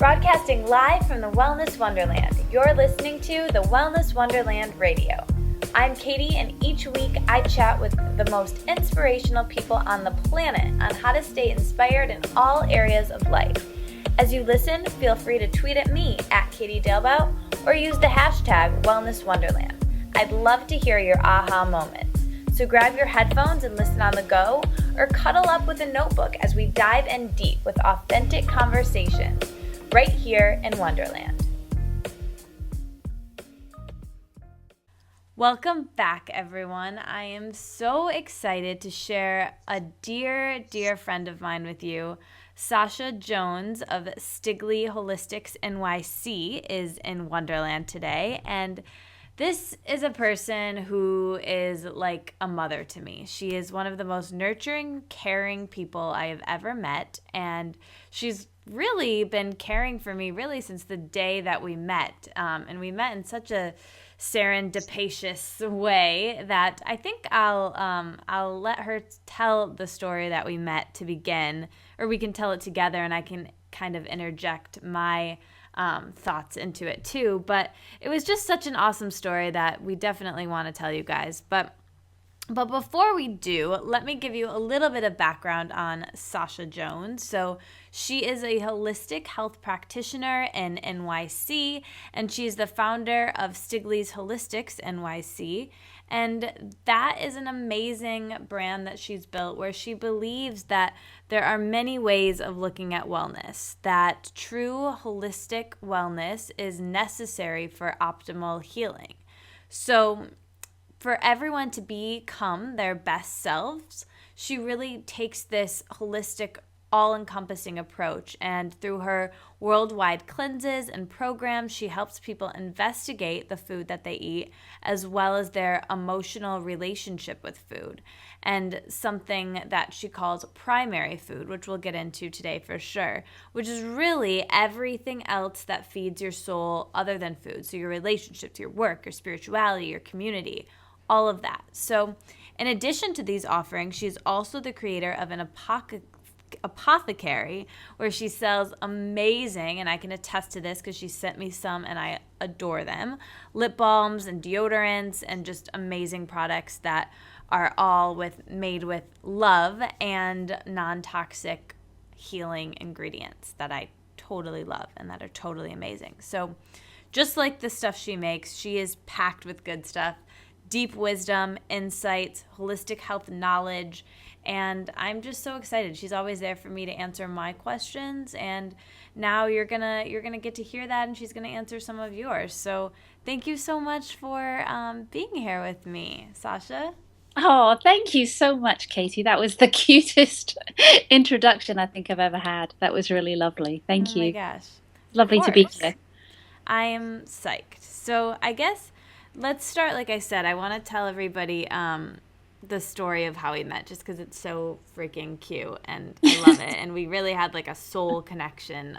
Broadcasting live from the Wellness Wonderland, you're listening to the Wellness Wonderland Radio. I'm Katie, and each week I chat with the most inspirational people on the planet on how to stay inspired in all areas of life. As you listen, feel free to tweet at me at Katie Dalebout or use the hashtag Wellness Wonderland. I'd love to hear your aha moments. So grab your headphones and listen on the go, or cuddle up with a notebook as we dive in deep with authentic conversations right here in Wonderland. Welcome back, everyone. I am so excited to share a dear, dear friend of mine with you. Sacha Jones of Stigley Holistics NYC is in Wonderland today, and this is a person who is like a mother to me. She is one of the most nurturing, caring people I have ever met, and she's really been caring for me really since the day that we met. And we met in such a serendipitous way that I think I'll let her tell the story that we met to begin, or we can tell it together and I can kind of interject my thoughts into it too. But it was just such an awesome story that we definitely want to tell you guys. But before we do, let me give you a little bit of background on Sacha Jones. So she is a holistic health practitioner in NYC, and she's the founder of Stigley's Holistics NYC. And that is an amazing brand that she's built, where she believes that there are many ways of looking at wellness, that true holistic wellness is necessary for optimal healing. So for everyone to become their best selves, she really takes this holistic, all-encompassing approach. And through her worldwide cleanses and programs, she helps people investigate the food that they eat, as well as their emotional relationship with food, and something that she calls primary food, which we'll get into today for sure, which is really everything else that feeds your soul other than food. So your relationships, your work, your spirituality, your community, all of that. So in addition to these offerings, she's also the creator of an apothecary, where she sells amazing, and I can attest to this because she sent me some and I adore them, lip balms and deodorants and just amazing products that are all made with love and non-toxic healing ingredients that I totally love and that are totally amazing. So just like the stuff she makes, she is packed with good stuff. Deep wisdom, insights, holistic health knowledge, and I'm just so excited. She's always there for me to answer my questions, and now you're gonna get to hear that, and she's gonna answer some of yours. So thank you so much for being here with me, Sacha. Oh, thank you so much, Katie. That was the cutest introduction I think I've ever had. That was really lovely. Thank you. Oh my gosh. Lovely to be here. I am psyched. So I guess let's start, like I said, I want to tell everybody the story of how we met, just because it's so freaking cute and I love it. And we really had like a soul connection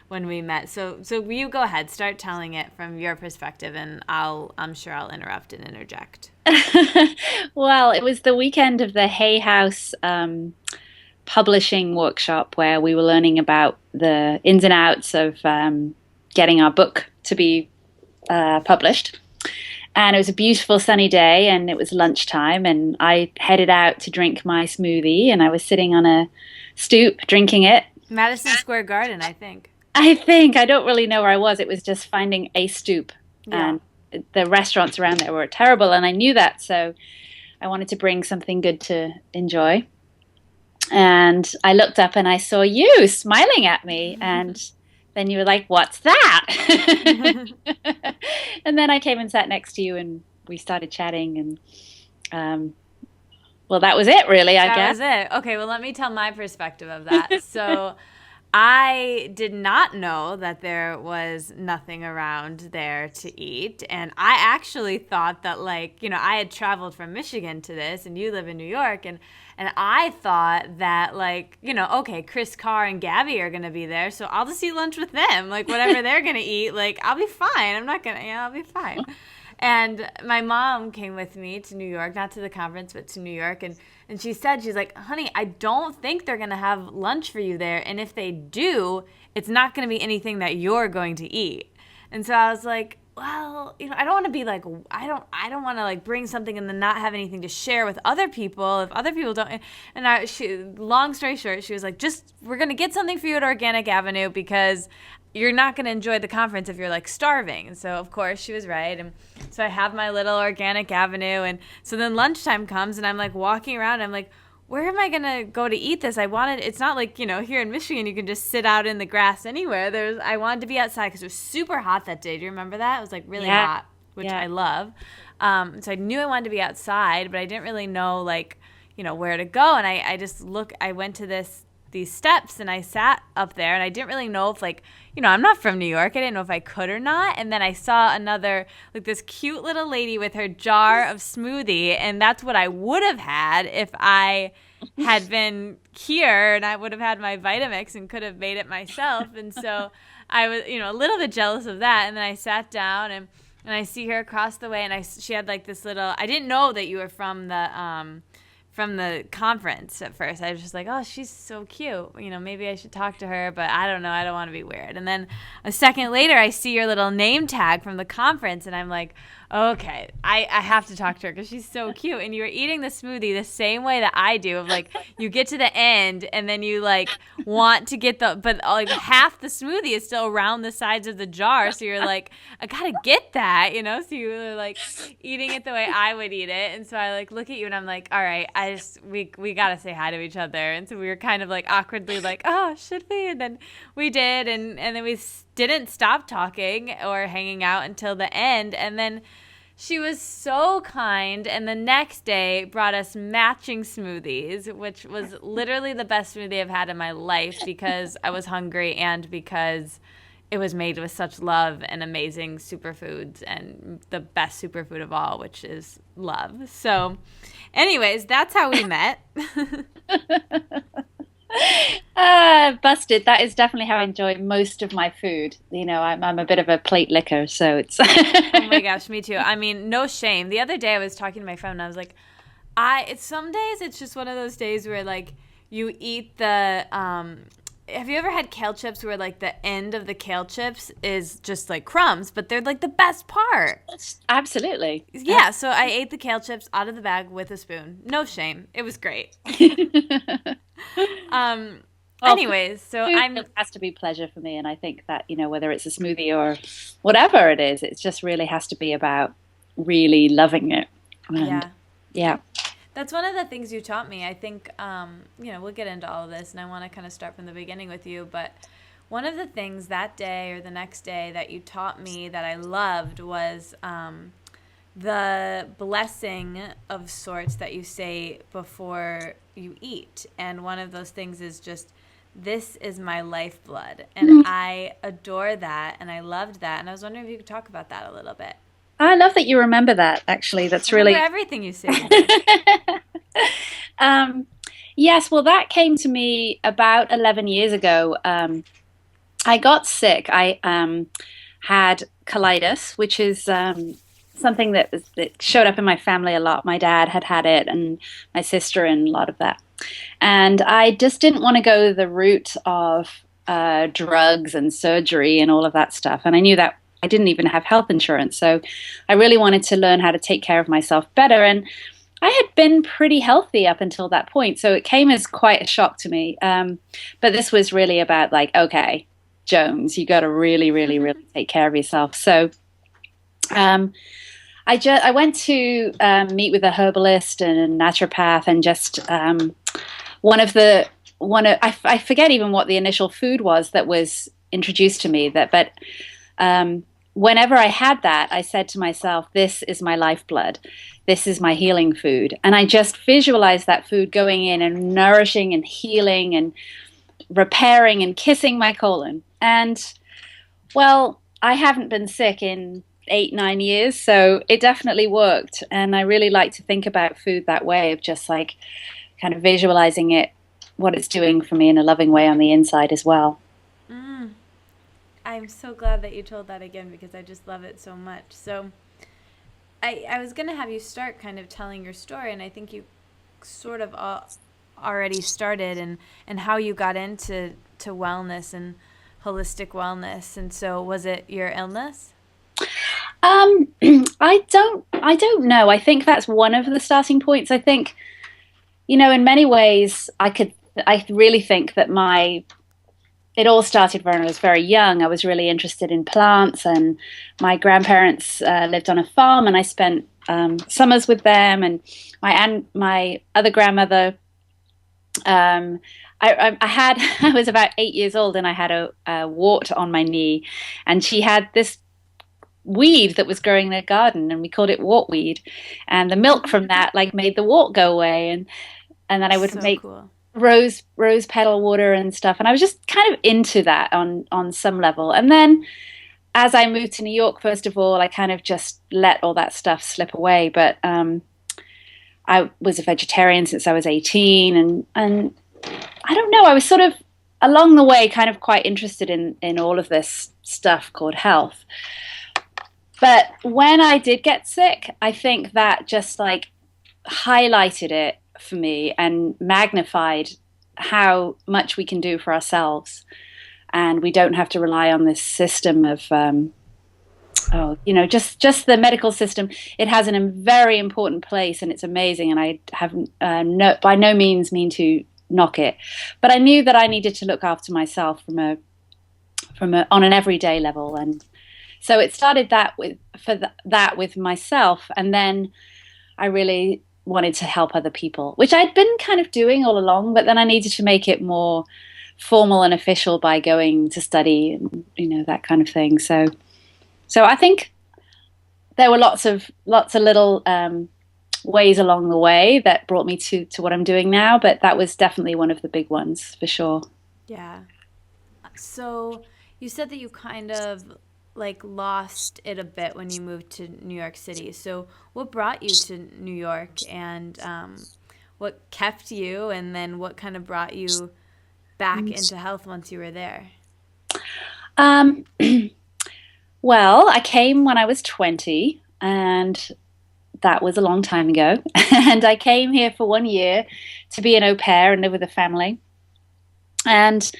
when we met. So you go ahead, start telling it from your perspective, and I'm sure I'll interrupt and interject. Well, it was the weekend of the Hay House publishing workshop, where we were learning about the ins and outs of getting our book to be published. And it was a beautiful sunny day, and it was lunchtime, and I headed out to drink my smoothie, and I was sitting on a stoop drinking it. Madison Square Garden, I think. I don't really know where I was. It was just finding a stoop. Yeah. And the restaurants around there were terrible, and I knew that, so I wanted to bring something good to enjoy. And I looked up and I saw you smiling at me, and then you were like, "What's that?" And then I came and sat next to you, and we started chatting, and well, that was it, really, I guess. That was it. Okay, well, let me tell my perspective of that. So I did not know that there was nothing around there to eat, and I actually thought that, like, you know, I had traveled from Michigan to this, and you live in New York, and I thought that, like, you know, okay, Chris Carr and Gabby are going to be there, so I'll just eat lunch with them. Like, whatever they're going to eat, like, I'll be fine. I'm not going to, I'll be fine. And my mom came with me to New York, not to the conference, but to New York. And she said, she's like, honey, I don't think they're going to have lunch for you there. And if they do, it's not going to be anything that you're going to eat. And so I was like, well, I don't want to be like, I don't want to like bring something and then not have anything to share with other people if other people don't. And long story short, she was like, we're going to get something for you at Organic Avenue because you're not going to enjoy the conference if you're like starving. And so of course she was right. And so I have my little Organic Avenue. And so then lunchtime comes and I'm like walking around. I'm like, where am I going to go to eat this? It's not like, here in Michigan, you can just sit out in the grass anywhere. I wanted to be outside because it was super hot that day. Do you remember that? It was like really hot, which I love. So I knew I wanted to be outside, but I didn't really know where to go. And I went to these steps and I sat up there and I didn't really know if I'm not from New York. I didn't know if I could or not. And then I saw another, this cute little lady with her jar of smoothie. And that's what I would have had if I had been here and I would have had my Vitamix and could have made it myself. And so I was, a little bit jealous of that. And then I sat down and I see her across the way and she had this little, I didn't know that you were from the conference at first. I was just like, oh, she's so cute. Maybe I should talk to her, but I don't know. I don't want to be weird. And then a second later, I see your little name tag from the conference, and I'm like, okay, I have to talk to her because she's so cute. And you were eating the smoothie the same way that I do of you get to the end and then you want to get but half the smoothie is still around the sides of the jar. So you're like, I got to get that, So you were eating it the way I would eat it. And so I look at you and I'm like, all right, we got to say hi to each other. And so we were kind of awkwardly oh, should we? And then we did. And then we didn't stop talking or hanging out until the end. And then she was so kind, and the next day brought us matching smoothies, which was literally the best smoothie I've had in my life because I was hungry and because it was made with such love and amazing superfoods and the best superfood of all, which is love. So anyways, that's how we met. Busted. That is definitely how I enjoy most of my food. I'm a bit of a plate licker, so it's. Oh my gosh, me too. I mean, no shame. The other day I was talking to my friend and I was like, some days it's just one of those days where you eat the have you ever had kale chips where the end of the kale chips is just crumbs, but they're the best part? Absolutely. Yeah, so I ate the kale chips out of the bag with a spoon. No shame. It was great. Anyways, so it has to be pleasure for me, and I think that whether it's a smoothie or whatever it is, it just really has to be about really loving it. And, yeah. That's one of the things you taught me. I think we'll get into all of this, and I want to kind of start from the beginning with you. But one of the things that day or the next day that you taught me that I loved was the blessing of sorts that you say before you eat. And one of those things is just, this is my lifeblood. And I adore that, and I loved that. And I was wondering if you could talk about that a little bit. I love that you remember that, actually. That's really... everything you say. Yes, well, that came to me about 11 years ago. I got sick. I had colitis, which is something that showed up in my family a lot. My dad had it, and my sister, and a lot of that. And I just didn't want to go the route of drugs and surgery and all of that stuff. And I knew that I didn't even have health insurance. So I really wanted to learn how to take care of myself better. And I had been pretty healthy up until that point. So it came as quite a shock to me. But this was really about okay, Jones, you got to really, really, really take care of yourself. So I went to meet with a herbalist and a naturopath, and just I forget even what the initial food was that was introduced to me. But whenever I had that, I said to myself, this is my lifeblood. This is my healing food. And I just visualized that food going in and nourishing and healing and repairing and kissing my colon. And, well, I haven't been sick in 8-9 years, so it definitely worked. And I really like to think about food that way, of just kind of visualizing it, what it's doing for me in a loving way on the inside as well. I'm so glad that you told that again, because I just love it so much. So I was going to have you start kind of telling your story, and I think you sort of already started, and how you got into wellness and holistic wellness. And so was it your illness? Um, I don't know. I think that's one of the starting points. I think, in many ways, I really think that it all started when I was very young. I was really interested in plants, and my grandparents lived on a farm, and I spent summers with them. And my other grandmother, I had I was about 8 years old, and I had a wart on my knee, and she had this weed that was growing in their garden, and we called it wartweed, and the milk from that like made the wart go away, and then I would So make cool. rose petal water and stuff, and I was just kind of into that on some level. And then as I moved to New York, first of all, I kind of just let all that stuff slip away. But I was a vegetarian since I was 18, and I don't know, I was sort of along the way kind of quite interested in all of this stuff called health. But when I did get sick, I think that just like highlighted it for me and magnified how much we can do for ourselves. And we don't have to rely on this system of, just the medical system. It has a very important place, and it's amazing. And I haven't, by no means mean to knock it. But I knew that I needed to look after myself on an everyday level. And so it started with myself, and then I really wanted to help other people, which I'd been kind of doing all along, but then I needed to make it more formal and official by going to study and that kind of thing. So I think there were lots of little ways along the way that brought me to what I'm doing now, but that was definitely one of the big ones for sure. Yeah. So you said that you kind of like lost it a bit when you moved to New York City. So what brought you to New York, and what kept you, and then what kind of brought you back into health once you were there? Um, well, I came when I was 20, and that was a long time ago. And I came here for 1 year to be an au pair and live with a family. And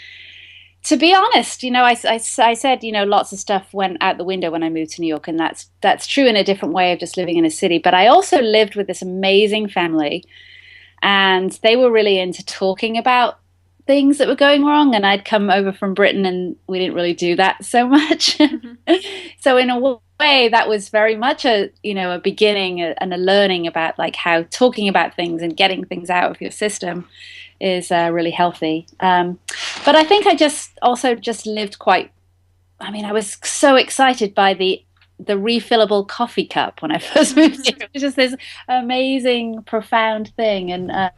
to be honest, I said, lots of stuff went out the window when I moved to New York, and that's true in a different way of just living in a city. But I also lived with this amazing family, and they were really into talking about things that were going wrong. And I'd come over from Britain, and we didn't really do that so much. Mm-hmm. So in a way, that was very much a beginning and a learning about like how talking about things and getting things out of your system is really healthy. But I think I just lived I was so excited by the refillable coffee cup when I first moved here. It was just this amazing, profound thing. And,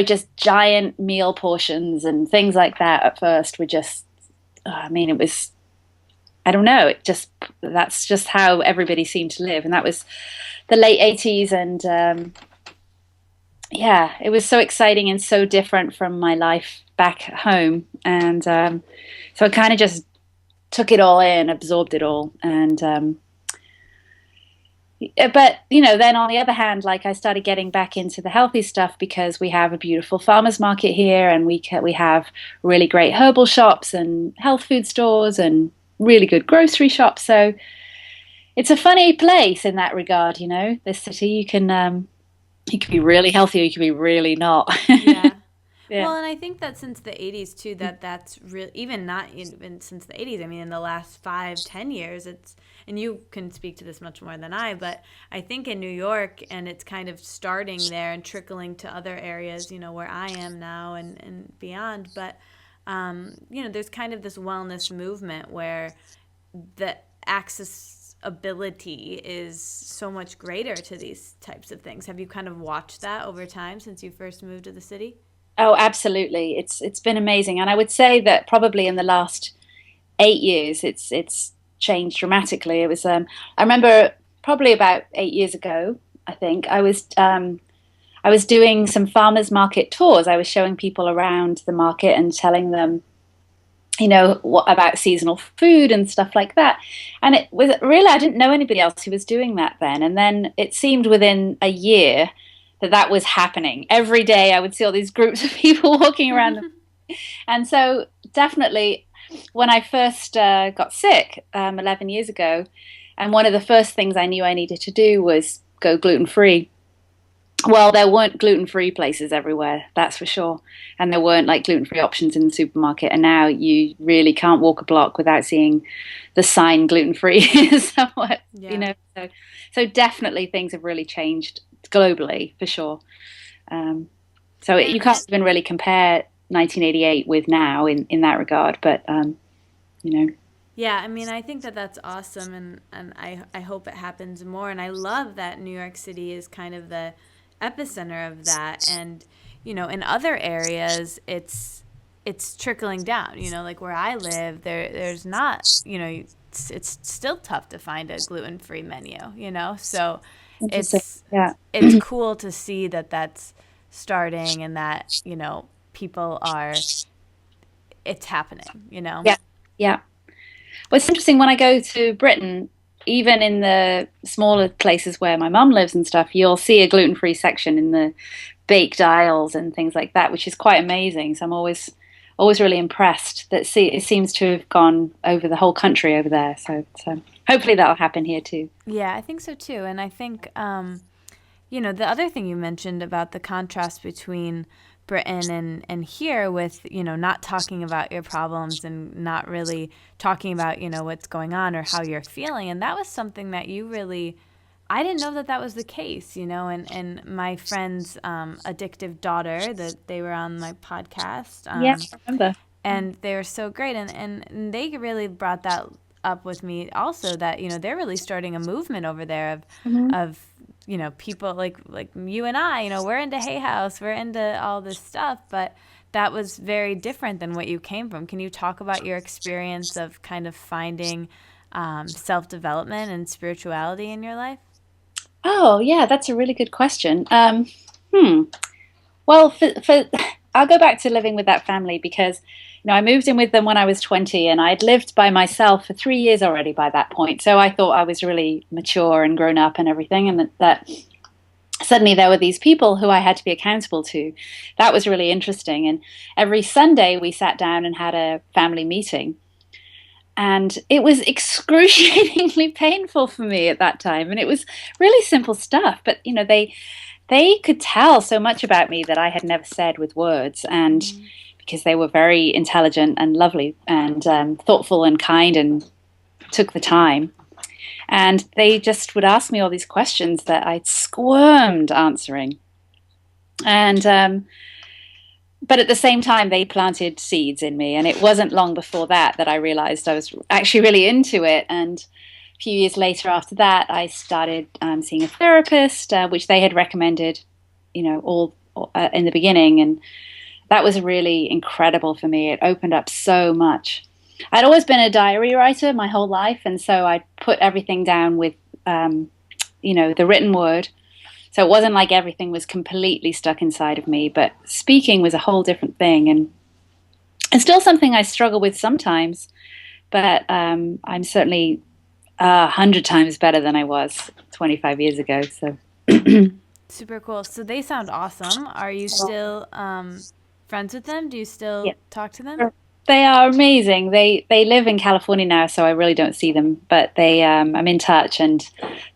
just giant meal portions and things like that at first were just, it was, I don't know, that's just how everybody seemed to live. And that was the late 80s. And, yeah, it was so exciting and so different from my life back home. And so I kind of just took it all in, absorbed it all. And but then on the other hand, like I started getting back into the healthy stuff because we have a beautiful farmers market here, and we have really great herbal shops and health food stores and really good grocery shops. So it's a funny place in that regard. This city, you can be really healthy, or you can be really not. Yeah. Yeah. Well, and I think that since the 80s too, that's real. Even not even since the 80s. I mean, in the last 5-10 years, and you can speak to this much more than I, but I think in New York, and it's kind of starting there and trickling to other areas, where I am now and beyond. But there's kind of this wellness movement where the accessibility is so much greater to these types of things. Have you kind of watched that over time since you first moved to the city? Oh, absolutely. It's been amazing. And I would say that probably in the last 8 years, it's changed dramatically. It was, I remember probably about 8 years ago, I think, I was doing some farmers market tours. I was showing people around the market and telling them about seasonal food and stuff like that. And it was really, I didn't know anybody else who was doing that then. And then it seemed within a year that was happening. Every day I would see all these groups of people walking around. And so definitely when I first got sick 11 years ago, and one of the first things I knew I needed to do was go gluten-free. Well, there weren't gluten-free places everywhere, that's for sure. And there weren't like gluten-free options in the supermarket. And now you really can't walk a block without seeing the sign gluten-free somewhere, So definitely things have really changed globally, for sure. So you can't even really compare 1988 with now in that regard, but, Yeah, I mean, I think that's awesome, and I hope it happens more. And I love that New York City is kind of the epicenter of that. And, in other areas, it's trickling down. Like where I live, there's not, it's still tough to find a gluten-free menu, So it's cool to see that that's starting and that, people are, it's happening, Yeah, yeah. Well, it's interesting when I go to Britain, even in the smaller places where my mum lives and stuff, you'll see a gluten-free section in the baked aisles and things like that, which is quite amazing. So I'm always really impressed that it seems to have gone over the whole country over there. So hopefully that'll happen here too. Yeah, I think so too. And I think, the other thing you mentioned about the contrast between Britain and here with, not talking about your problems and not really talking about, what's going on or how you're feeling. And that was something that you really, I didn't know that was the case, and my friend's addictive daughter, that they were on my podcast. Yeah, I remember. And they were so great. And they really brought that up with me also, that, they're really starting a movement over there of people like you and I, we're into Hay House, we're into all this stuff, but that was very different than what you came from. Can you talk about your experience of kind of finding self-development and spirituality in your life? Oh, yeah, that's a really good question. Well, I'll go back to living with that family because, I moved in with them when I was 20 and I'd lived by myself for 3 years already by that point. So I thought I was really mature and grown up and everything, and that suddenly there were these people who I had to be accountable to. That was really interesting. And every Sunday we sat down and had a family meeting. And it was excruciatingly painful for me at that time. And it was really simple stuff. But, they could tell so much about me that I had never said with words. And because they were very intelligent and lovely and thoughtful and kind and took the time. And they just would ask me all these questions that I'd squirmed answering. And but at the same time, they planted seeds in me. And it wasn't long before that I realized I was actually really into it. And a few years later after that, I started seeing a therapist, which they had recommended, all in the beginning. And that was really incredible for me. It opened up so much. I'd always been a diary writer my whole life. And so I put everything down with, the written word. So it wasn't like everything was completely stuck inside of me, but speaking was a whole different thing. And it's still something I struggle with sometimes, but I'm certainly 100 times better than I was 25 years ago. So super cool. So they sound awesome. Are you still friends with them? Do you still talk to them? They are amazing. They live in California now, so I really don't see them. But I'm in touch. And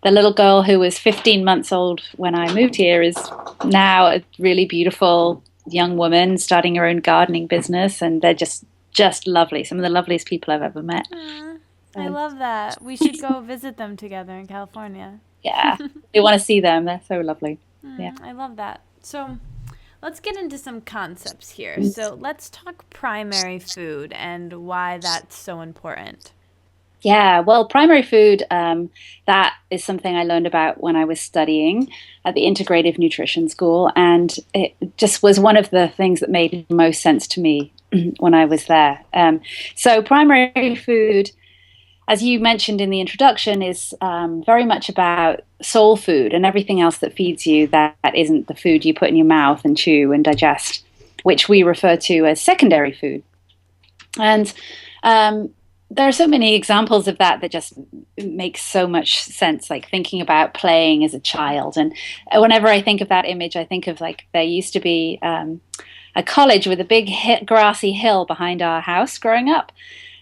the little girl who was 15 months old when I moved here is now a really beautiful young woman starting her own gardening business, and they're just lovely. Some of the loveliest people I've ever met. I love that. We should go visit them together in California. Yeah, we want to see them. They're so lovely. Yeah, I love that. So let's get into some concepts here. So let's talk primary food and why that's so important. Yeah, well, primary food, that is something I learned about when I was studying at the Integrative Nutrition School. And it just was one of the things that made the most sense to me when I was there. So primary food, as you mentioned in the introduction, is very much about soul food and everything else that feeds you that isn't the food you put in your mouth and chew and digest, which we refer to as secondary food. And there are so many examples of that that just make so much sense, like thinking about playing as a child. And whenever I think of that image, I think of like there used to be a college with a big grassy hill behind our house growing up.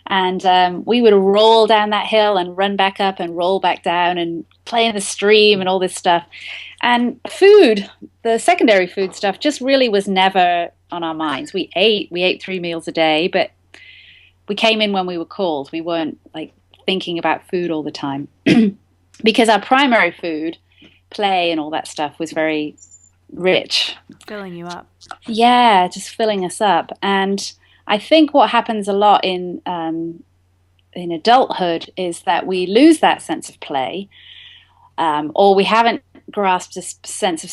And we would roll down that hill and run back up and roll back down and play in the stream and all this stuff. And food, the secondary food stuff, just really was never on our minds. We ate 3 meals a day, but we came in when we were called. We weren't like thinking about food all the time because our primary food, play and all that stuff, was very rich. Filling you up. Yeah, just filling us up. And I think what happens a lot in adulthood is that we lose that sense of play, or we haven't grasped a sense of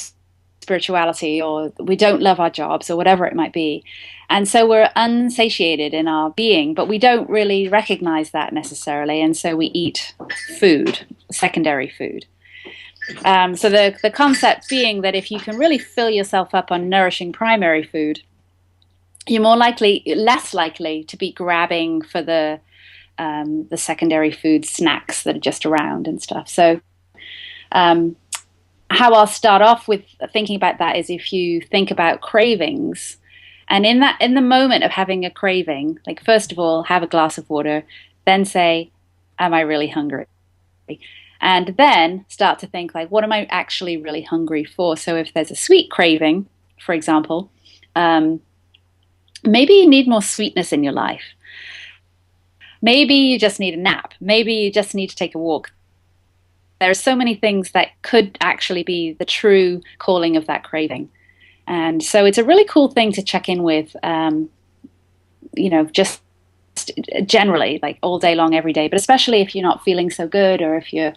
spirituality, or we don't love our jobs, or whatever it might be. And so we're unsatiated in our being, but we don't really recognize that necessarily. And so we eat food, secondary food. So the concept being that if you can really fill yourself up on nourishing primary food, you're less likely to be grabbing for the secondary food snacks that are just around and stuff. So how I'll start off with thinking about that is if you think about cravings, and in the moment of having a craving, like first of all, have a glass of water, then say, am I really hungry? And then start to think like, what am I actually really hungry for? So if there's a sweet craving, for example, maybe you need more sweetness in your life. Maybe you just need a nap. Maybe you just need to take a walk. There are so many things that could actually be the true calling of that craving. And so it's a really cool thing to check in with, just generally, like all day long, every day, but especially if you're not feeling so good, or if you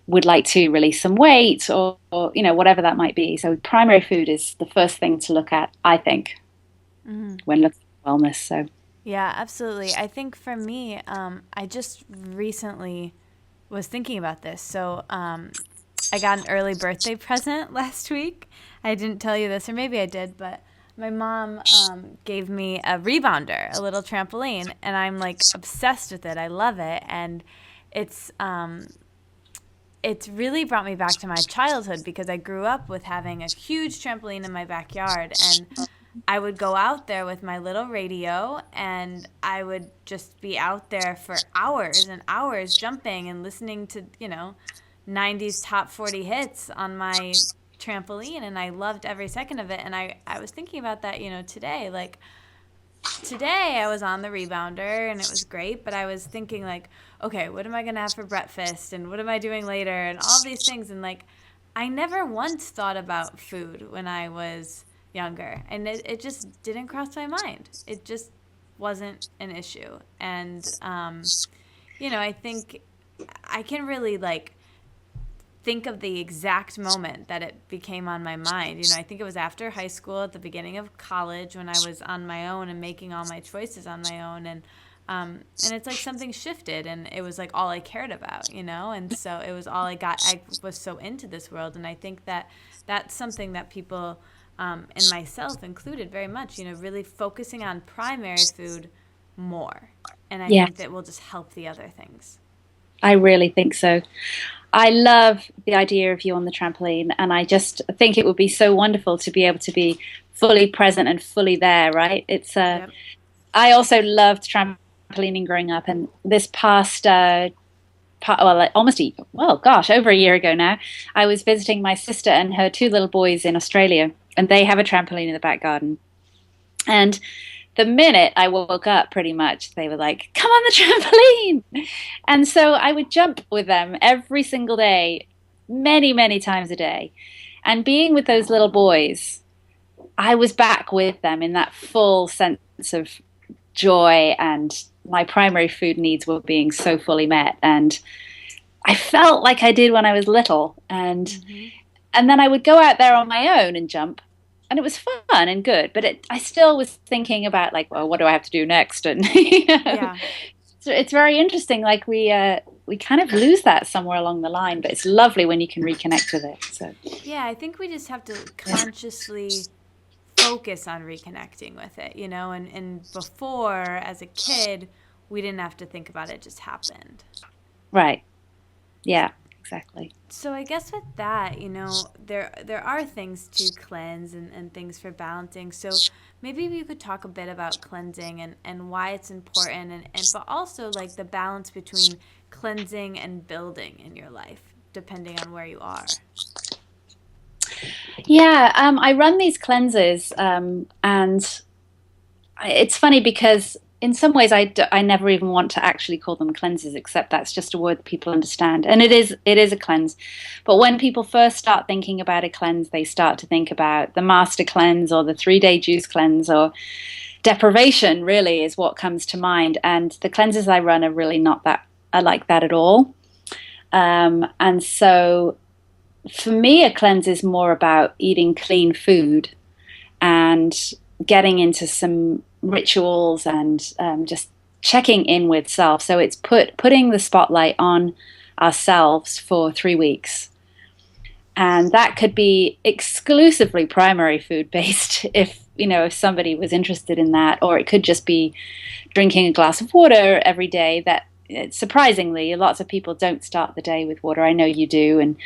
would like to release some weight, or whatever that might be. So primary food is the first thing to look at, I think, when looking at wellness. So yeah, absolutely. I think for me, I just recently was thinking about this. So I got an early birthday present last week. I didn't tell you this, or maybe I did, but my mom gave me a rebounder, a little trampoline, and I'm like obsessed with it. I love it, and it's really brought me back to my childhood, because I grew up with having a huge trampoline in my backyard, and I would go out there with my little radio, and I would just be out there for hours and hours jumping and listening to 90s top 40 hits on my trampoline, and I loved every second of it. And I was thinking about that, today. Like, today I was on the rebounder, and it was great, but I was thinking, like, okay, what am I going to have for breakfast, and what am I doing later, and all these things. And, like, I never once thought about food when I was younger, and it just didn't cross my mind. It just wasn't an issue. And, I think I can really, like, think of the exact moment that it became on my mind. I think it was after high school, at the beginning of college, when I was on my own and making all my choices on my own, and it's like something shifted, and it was like all I cared about, and so it was all I got. I was so into this world, and I think that that's something that people, and myself included, very much, really focusing on primary food more, and I think that will just help the other things. I really think so. I love the idea of you on the trampoline, and I just think it would be so wonderful to be able to be fully present and fully there, right? It's I also loved trampolining growing up, and this past over a year ago now, I was visiting my sister and her 2 little boys in Australia, and they have a trampoline in the back garden. And the minute I woke up, pretty much, they were like, come on the trampoline. And so I would jump with them every single day, many, many times a day. And being with those little boys, I was back with them in that full sense of joy, and my primary food needs were being so fully met. And I felt like I did when I was little. And then I would go out there on my own and jump. And it was fun and good, but I still was thinking about, like, well, what do I have to do next? And so it's very interesting. Like, we kind of lose that somewhere along the line, but it's lovely when you can reconnect with it. So yeah, I think we just have to consciously focus on reconnecting with it, you know, and before, as a kid, we didn't have to think about it, it just happened. Right. Yeah, exactly. So I guess with that, you know, there are things to cleanse and things for balancing. So maybe you could talk a bit about cleansing and why it's important and but also like the balance between cleansing and building in your life, depending on where you are. Yeah, I run these cleanses, and it's funny because in some ways I never even want to actually call them cleanses, except that's just a word that people understand, and it is a cleanse. But when people first start thinking about a cleanse, they start to think about the master cleanse or the 3-day juice cleanse or deprivation. Really, is what comes to mind. And the cleanses I run are really not that are like that at all. And so, for me, a cleanse is more about eating clean food and getting into some rituals and just checking in with self. So it's putting the spotlight on ourselves for 3 weeks. And that could be exclusively primary food based if somebody was interested in that, or it could just be drinking a glass of water every day. That surprisingly, lots of people don't start the day with water. I know you do, and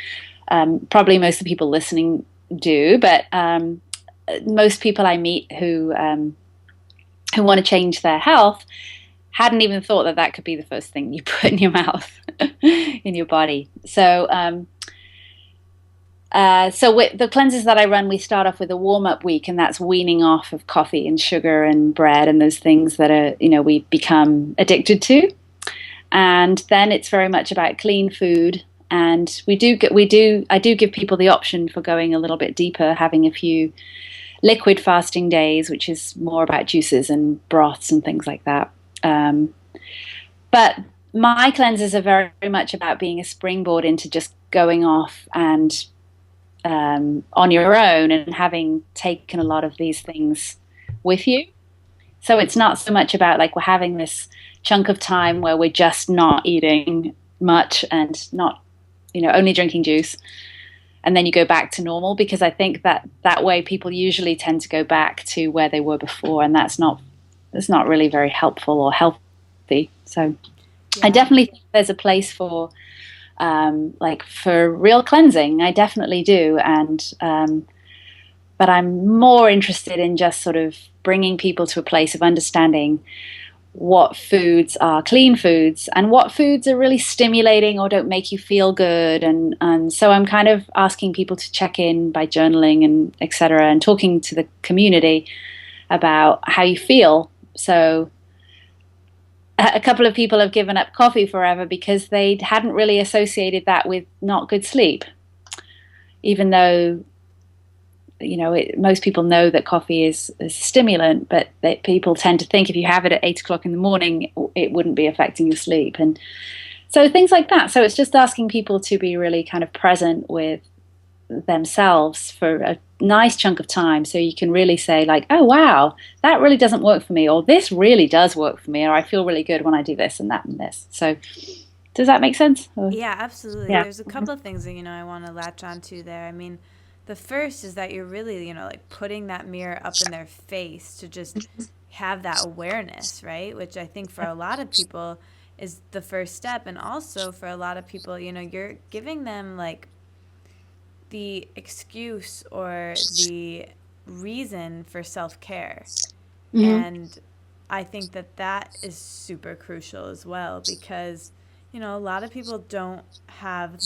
probably most of the people listening do, but most people I meet who want to change their health hadn't even thought that could be the first thing you put in your mouth, in your body. So with the cleanses that I run, we start off with a warm-up week, and that's weaning off of coffee and sugar and bread and those things that are, we become addicted to. And then it's very much about clean food. And I do give people the option for going a little bit deeper, having a few liquid fasting days, which is more about juices and broths and things like that. But my cleanses are very, very much about being a springboard into just going off and on your own and having taken a lot of these things with you. So it's not so much about like we're having this chunk of time where we're just not eating much and not, only drinking juice. And then you go back to normal, because I think that way people usually tend to go back to where they were before, and that's not really very helpful or healthy. So yeah. I definitely think there's a place for for real cleansing. I definitely do, and but I'm more interested in just sort of bringing people to a place of understanding what foods are clean foods and what foods are really stimulating or don't make you feel good. And so I'm kind of asking people to check in by journaling and et cetera, and talking to the community about how you feel. So a couple of people have given up coffee forever because they hadn't really associated that with not good sleep, even though most people know that coffee is a stimulant, but that people tend to think if you have it at 8 o'clock in the morning, it wouldn't be affecting your sleep. And so things like that. So it's just asking people to be really kind of present with themselves for a nice chunk of time, so you can really say like, oh wow, that really doesn't work for me, or this really does work for me, or I feel really good when I do this and that and this. So does that make sense? Yeah, absolutely. Yeah. There's a couple of things that I want to latch onto there. I mean, the first is that you're really, like putting that mirror up in their face to just have that awareness, right? Which I think for a lot of people is the first step. And also for a lot of people, you're giving them like the excuse or the reason for self-care. Mm-hmm. And I think that is super crucial as well, because, a lot of people don't have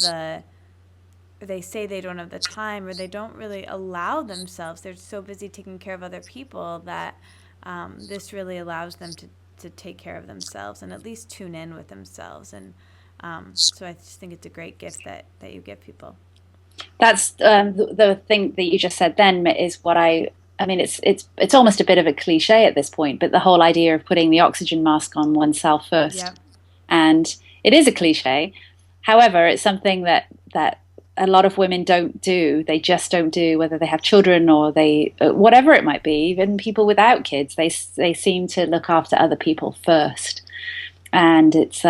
they say they don't have the time, or they don't really allow themselves. They're so busy taking care of other people that this really allows them to take care of themselves and at least tune in with themselves. And so I just think it's a great gift that you give people. That's the thing that you just said then is what I mean, it's almost a bit of a cliche at this point, but the whole idea of putting the oxygen mask on oneself first. Yep. And it is a cliche. However, it's something that a lot of women don't do. They just don't do, whether they have children or they, whatever it might be, even people without kids, they seem to look after other people first. And it's,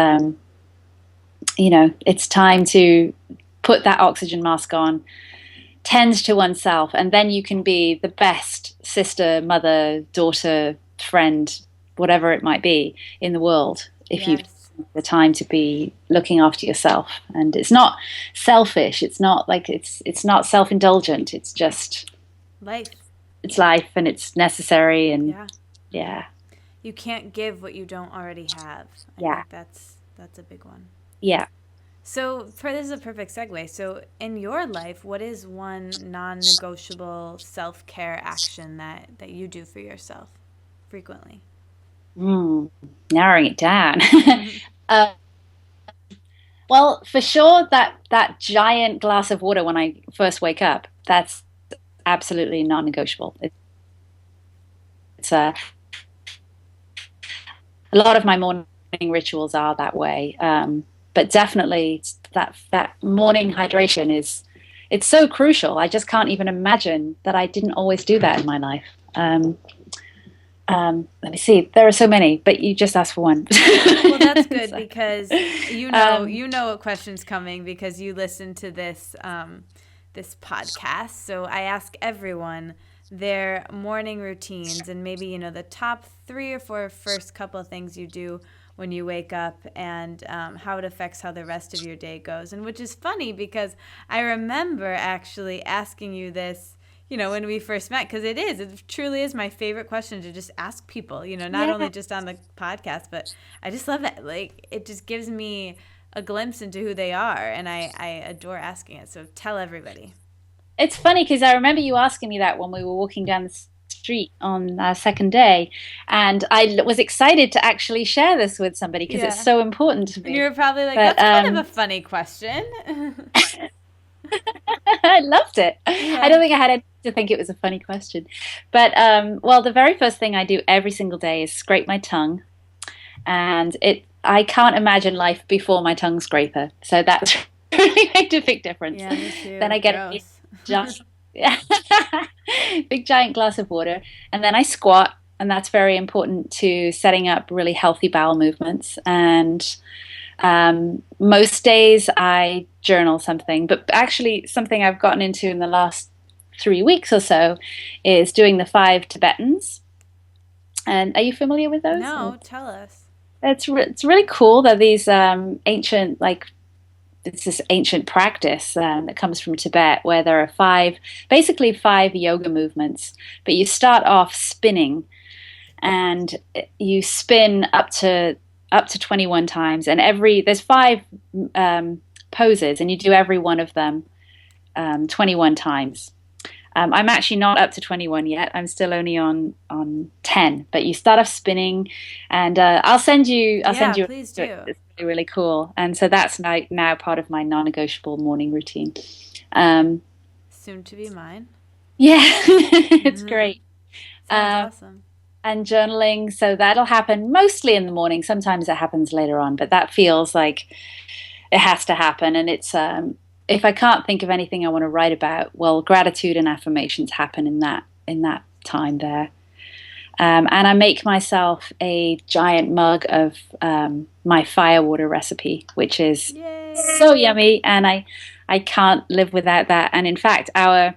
it's time to put that oxygen mask on, tend to oneself, and then you can be the best sister, mother, daughter, friend, whatever it might be in the world, if you've the time to be looking after yourself. And it's not selfish. It's not like it's not self-indulgent. It's just life. It's life, and it's necessary. And yeah. You can't give what you don't already have. I think that's a big one. Yeah. So this is a perfect segue. So in your life, what is one non-negotiable self-care action that you do for yourself frequently? Narrowing it down. Well, for sure, that giant glass of water when I first wake up, that's absolutely non-negotiable. It's a lot of my morning rituals are that way. But definitely that morning hydration it's so crucial. I just can't even imagine that I didn't always do that in my life. Let me see. There are so many, but you just asked for one. Well, that's good because you know what question's coming because you listen to this this podcast. So I ask everyone their morning routines and maybe the top 3 or 4 first couple of things you do when you wake up and how it affects how the rest of your day goes. And which is funny because I remember actually asking you this when we first met, because it truly is my favorite question to just ask people, not only just on the podcast, but I just love it. Like, it just gives me a glimpse into who they are, and I adore asking it. So tell everybody. It's funny because I remember you asking me that when we were walking down the street on our second day, and I was excited to actually share this with somebody because it's so important to me. And you were probably like, that's kind of a funny question. I loved it. Yeah. I don't think I had to think it was a funny question. But, well, the very first thing I do every single day is scrape my tongue. And I can't imagine life before my tongue scraper. So that's really made a big difference. Yeah, me too. Then I get a big giant glass of water. And then I squat. And that's very important to setting up really healthy bowel movements. And most days I journal something, but actually something I've gotten into in the last 3 weeks or so is doing the 5 Tibetans. And are you familiar with those? No, tell us. It's really cool. They're these ancient, it's this ancient practice that comes from Tibet where there are basically 5 yoga movements, but you start off spinning and you spin up to 21 times, and there's 5 poses, and you do every one of them 21 times. I'm actually not up to 21 yet. I'm still only on 10. But you start off spinning, and I'll send you. Please do. It's really, really cool. And so that's now part of my non-negotiable morning routine. Soon to be mine. Yeah, it's great. Sounds awesome. And journaling, so that'll happen mostly in the morning. Sometimes it happens later on, but that feels like it has to happen. And it's if I can't think of anything I want to write about, well, gratitude and affirmations happen in that time there. And I make myself a giant mug of my firewater recipe, which is so yummy, and I can't live without that. And in fact, our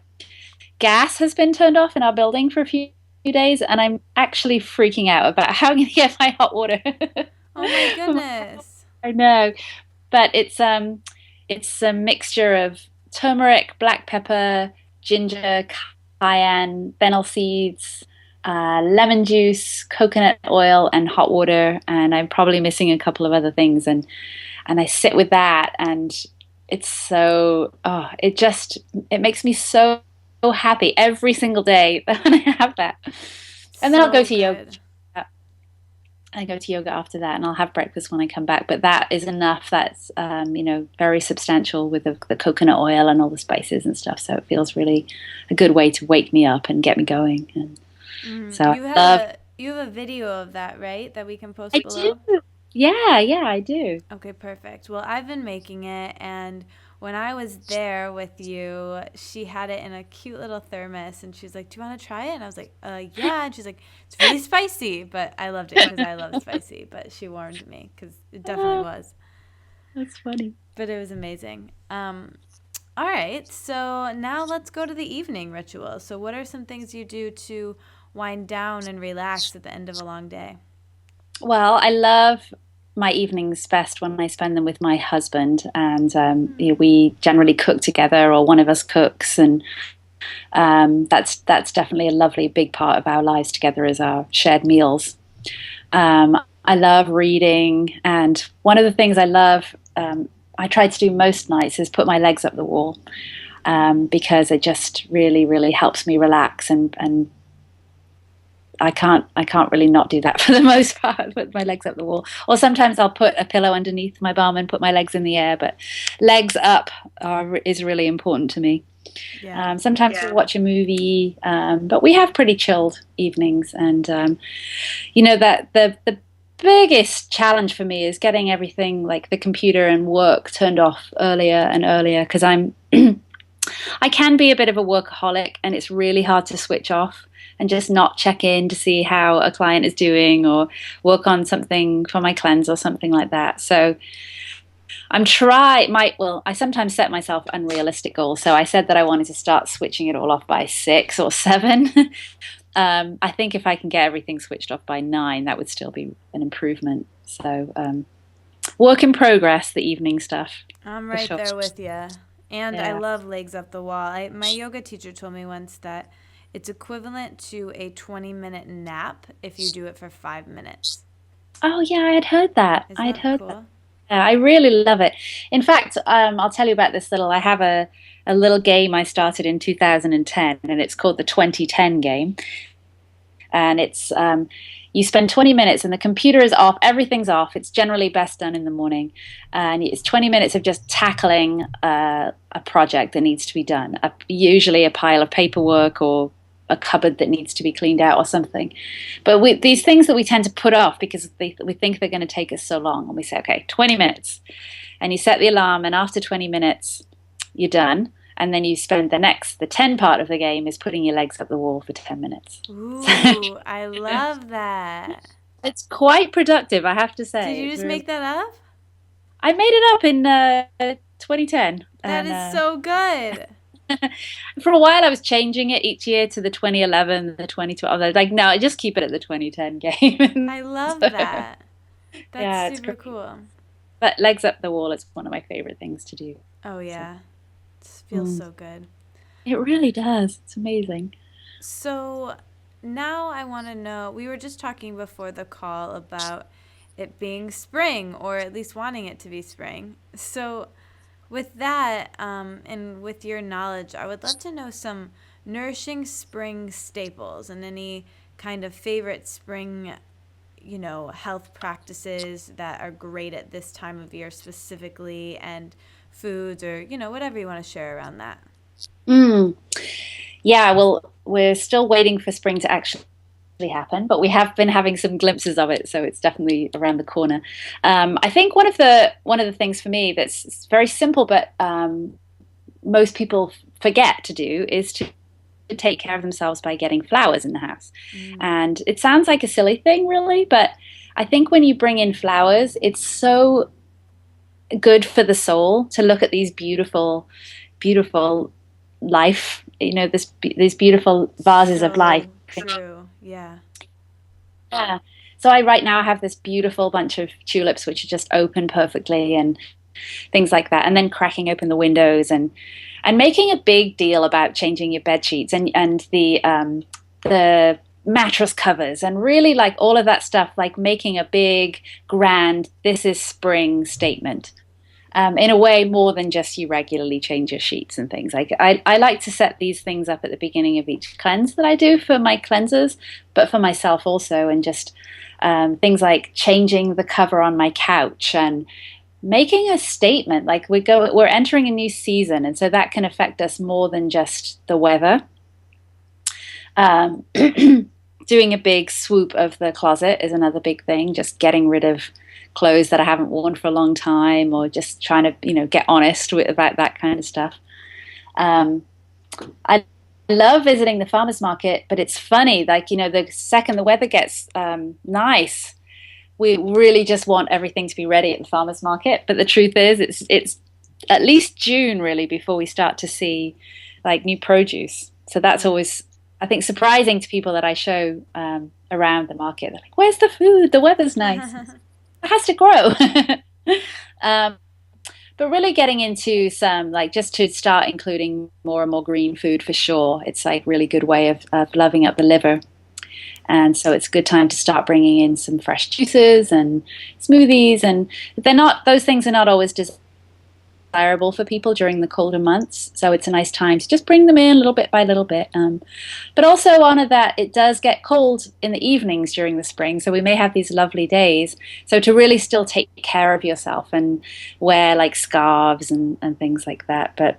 gas has been turned off in our building for a few days, and I'm actually freaking out about how I'm going to get my hot water. Oh my goodness. I know, but it's a mixture of turmeric, black pepper, ginger, cayenne, fennel seeds, lemon juice, coconut oil, and hot water, and I'm probably missing a couple of other things, and I sit with that, and it's so it makes me so happy every single day when I have that. And then I'll go to yoga. I go to yoga after that, and I'll have breakfast when I come back. But that is enough. That's very substantial with the coconut oil and all the spices and stuff. So it feels really a good way to wake me up and get me going. And so you have a video of that, right? That we can post below. I do. Yeah, I do. Okay, perfect. Well, I've been making it, and when I was there with you, she had it in a cute little thermos, and she's like, do you want to try it? And I was like, yeah. And she's like, it's really spicy, but I loved it because I love spicy, but she warned me because it definitely was. That's funny. But it was amazing. All right, so now let's go to the evening ritual. So, what are some things you do to wind down and relax at the end of a long day? Well, I love my evenings best when I spend them with my husband, and we generally cook together, or one of us cooks, and that's definitely a lovely big part of our lives together is our shared meals. I love reading, and one of the things I love, I try to do most nights, is put my legs up the wall, because it just really, really helps me relax, and I can't really not do that for the most part. Put my legs up the wall, or sometimes I'll put a pillow underneath my bum and put my legs in the air. But legs up is really important to me. Yeah. Sometimes we'll watch a movie, but we have pretty chilled evenings. And that the biggest challenge for me is getting everything like the computer and work turned off earlier and earlier, because I can be a bit of a workaholic, and it's really hard to switch off and just not check in to see how a client is doing or work on something for my cleanse or something like that. So I sometimes set myself unrealistic goals. So I said that I wanted to start switching it all off by 6 or 7. I think if I can get everything switched off by 9, that would still be an improvement. So work in progress, the evening stuff. I'm right there with you. And Yeah. I love legs up the wall. My yoga teacher told me once that it's equivalent to a 20-minute nap if you do it for 5 minutes. Oh yeah, I had heard that. Isn't that cool? Yeah, I really love it. In fact, I'll tell you about this little. I have a little game I started in 2010, and it's called the 2010 game. And it's you spend 20 minutes, and the computer is off, everything's off. It's generally best done in the morning, and it's 20 minutes of just tackling a project that needs to be done. Usually a pile of paperwork or a cupboard that needs to be cleaned out or something. But these things that we tend to put off because we think they're going to take us so long, and we say, okay, 20 minutes, and you set the alarm, and after 20 minutes you're done, and then you spend the 10 part of the game is putting your legs up the wall for 10 minutes. Ooh, I love that. It's quite productive, I have to say. Did you just make that up? I made it up in 2010. That is so good. For a while I was changing it each year to the 2011, the 2012. I was like, no, just keep it at the 2010 game. I love that. That's super cool. But legs up the wall is one of my favorite things to do. Oh, yeah. It feels so good. It really does. It's amazing. So now I want to know, we were just talking before the call about it being spring, or at least wanting it to be spring. So with that, and with your knowledge, I would love to know some nourishing spring staples and any kind of favorite spring, health practices that are great at this time of year specifically, and foods, or, whatever you want to share around that. Yeah, well, we're still waiting for spring to actually happen, but we have been having some glimpses of it, so it's definitely around the corner. I think one of the things for me that's very simple, but most people forget to do, is to take care of themselves by getting flowers in the house. And it sounds like a silly thing, really, but I think when you bring in flowers, it's so good for the soul to look at these beautiful, beautiful life, these beautiful vases of life. True. Yeah. So I right now have this beautiful bunch of tulips which are just open perfectly and things like that, and then cracking open the windows and making a big deal about changing your bed sheets and the mattress covers, and really like all of that stuff, like making a big grand "this is spring" statement. In a way, more than just you regularly change your sheets and things. Like I like to set these things up at the beginning of each cleanse that I do for my cleansers, but for myself also, and just things like changing the cover on my couch and making a statement. Like we're entering a new season, and so that can affect us more than just the weather. Doing a big swoop of the closet is another big thing. Just getting rid of clothes that I haven't worn for a long time, or just trying to, get honest about that kind of stuff. I love visiting the farmers market, but it's funny, like, the second the weather gets nice, we really just want everything to be ready at the farmers market. But the truth is, it's at least June really before we start to see like new produce. So that's always, I think, surprising to people that I show around the market. They're like, "Where's the food? The weather's nice. It has to grow." um, but really getting into some like just to start including more and more green food for sure. It's like really good way of loving up the liver. And so it's a good time to start bringing in some fresh juices and smoothies. And they're not, those things are not always desirable for people during the colder months. So it's a nice time to just bring them in little bit by little bit. But also honor that it does get cold in the evenings during the spring. So we may have these lovely days. So to really still take care of yourself and wear like scarves and things like that. But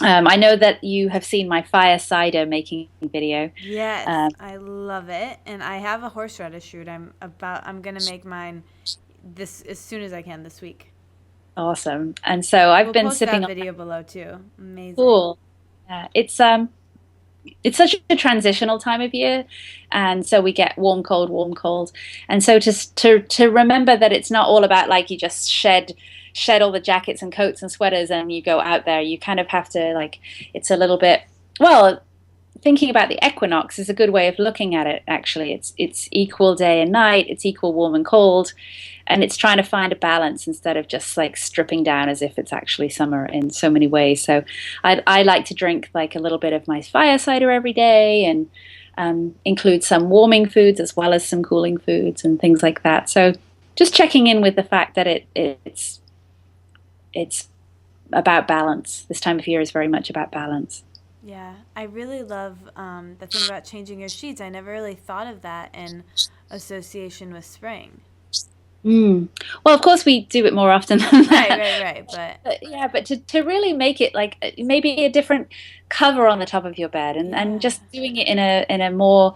I know that you have seen my fire cider making video. Yes, I love it, and I have a horseradish shoot. I'm gonna make mine this as soon as I can this week. Awesome. And so I've been post sipping that on video below too. Amazing. Cool. It's such a transitional time of year, and so we get warm, cold, and so to remember that it's not all about like you just shed all the jackets and coats and sweaters and you go out there. You kind of have to like, it's a little bit, well, thinking about the equinox is a good way of looking at it. Actually, it's equal day and night, it's equal warm and cold, and it's trying to find a balance instead of just like stripping down as if it's actually summer in so many ways. So I like to drink like a little bit of my fire cider every day and include some warming foods as well as some cooling foods and things like that. So just checking in with the fact that it's about balance. This time of year is very much about balance. Yeah, I really love the thing about changing your sheets. I never really thought of that in association with spring. Well, of course, we do it more often than that. Right. But to really make it like maybe a different cover on the top of your bed and just doing it in a more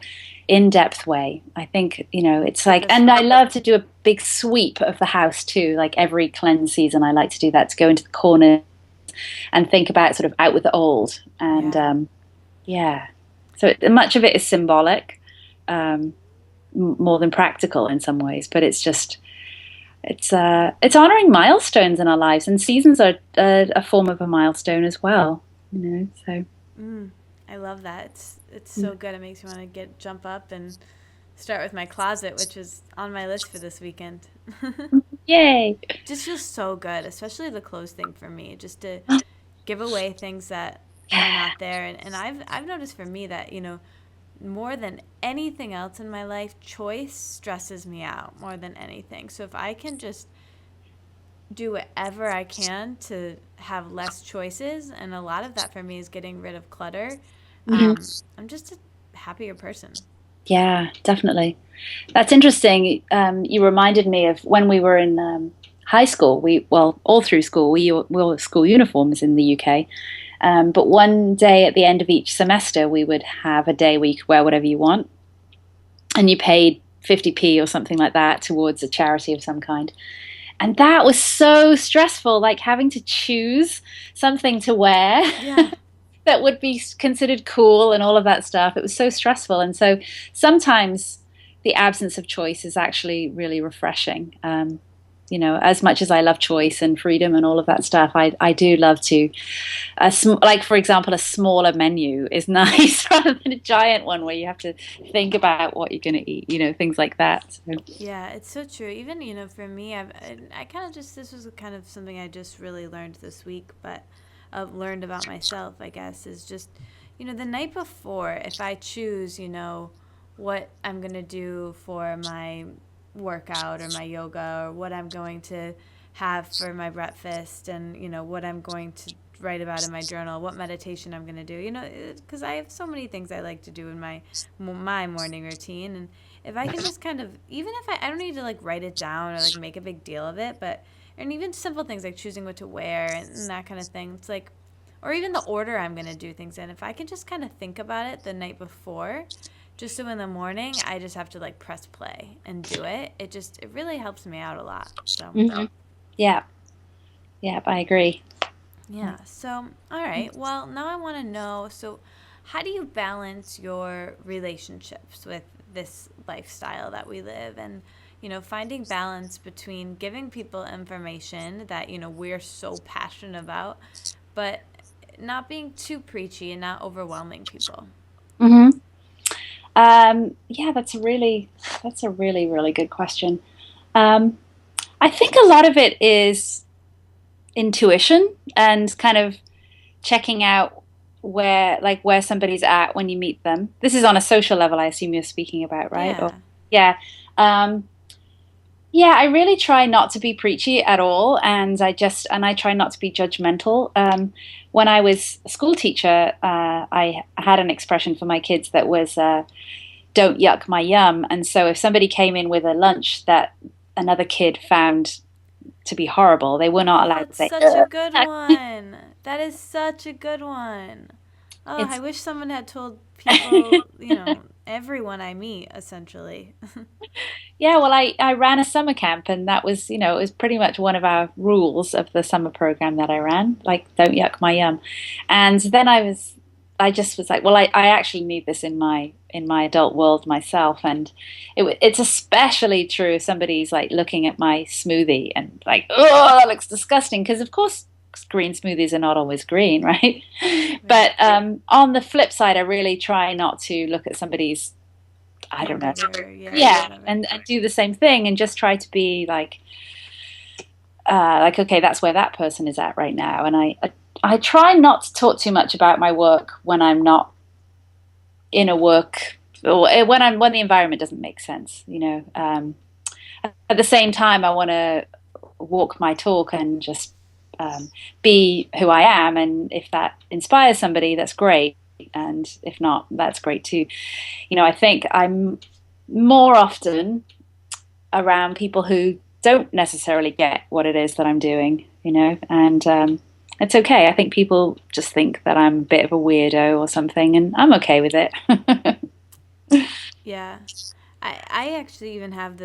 in-depth way. I think, it's like, and I love to do a big sweep of the house too. Like every cleanse season, I like to do that, to go into the corner and think about sort of out with the old. And so much of it is symbolic, more than practical in some ways, but it's just, it's honoring milestones in our lives, and seasons are a form of a milestone as well, so. I love that. It's so good. It makes me want to jump up and start with my closet, which is on my list for this weekend. Yay! Just feels so good, especially the clothes thing for me, just to give away things that are not there. And I've noticed for me that, more than anything else in my life, choice stresses me out more than anything. So if I can just do whatever I can to have less choices, and a lot of that for me is getting rid of clutter, I'm just a happier person. Yeah, definitely. That's interesting. You reminded me of when we were in high school. All through school, we wore school uniforms in the UK. But one day at the end of each semester, we would have a day where you could wear whatever you want. And you paid 50p or something like that towards a charity of some kind. And that was so stressful, like having to choose something to wear. Yeah. That would be considered cool and all of that stuff. It was so stressful. And so sometimes the absence of choice is actually really refreshing. As much as I love choice and freedom and all of that stuff, I do love to, like, for example, a smaller menu is nice rather than a giant one where you have to think about what you're going to eat, things like that. So. Yeah, it's so true. Even, for me, I kind of this was kind of something I just really learned this week, but learned about myself, I guess, is just, the night before, if I choose, what I'm going to do for my workout or my yoga, or what I'm going to have for my breakfast, and, what I'm going to write about in my journal, what meditation I'm going to do, because I have so many things I like to do in my morning routine. And if I can just kind of, even if I don't need to like write it down or like make a big deal of it, and even simple things like choosing what to wear and that kind of thing. It's like, or even the order I'm going to do things in. If I can just kind of think about it the night before, just so in the morning I just have to like press play and do it. It really helps me out a lot. So. Mm-hmm. Yeah, I agree. Yeah. So, all right. Well, now I want to know, so how do you balance your relationships with this lifestyle that we live? And, finding balance between giving people information that, we're so passionate about, but not being too preachy and not overwhelming people. Hmm. Yeah, that's a really, really good question. Um, I think a lot of it is intuition and kind of checking out where somebody's at when you meet them. This is on a social level, I assume you're speaking about, right? Or Yeah. yeah. Um, yeah, I really try not to be preachy at all, and I try not to be judgmental. When I was a school teacher, I had an expression for my kids that was "Don't yuck my yum." And so, if somebody came in with a lunch that another kid found to be horrible, they were not Oh, allowed to that's say, such a good "Ugh." one. That is such a good one. Oh, I wish someone had told people, everyone I meet, essentially. Yeah, well, I ran a summer camp, and that was, it was pretty much one of our rules of the summer program that I ran, like, don't yuck my yum. And then I just was like, well, I actually need this in my adult world myself. And it's especially true if somebody's like looking at my smoothie and like, oh, that looks disgusting. Because, of course, green smoothies are not always green, right? Right. But on the flip side, I really try not to look at somebody's, I don't know. Hamburger, yeah, Yeah, whatever. and do the same thing and just try to be like okay, that's where that person is at right now. And I try not to talk too much about my work when I'm not in a work or when the environment doesn't make sense. At the same time, I want to walk my talk and just be who I am. And if that inspires somebody, that's great. And if not, that's great too. I think I'm more often around people who don't necessarily get what it is that I'm doing, and it's okay. I think people just think that I'm a bit of a weirdo or something, and I'm okay with it. Yeah. I actually even have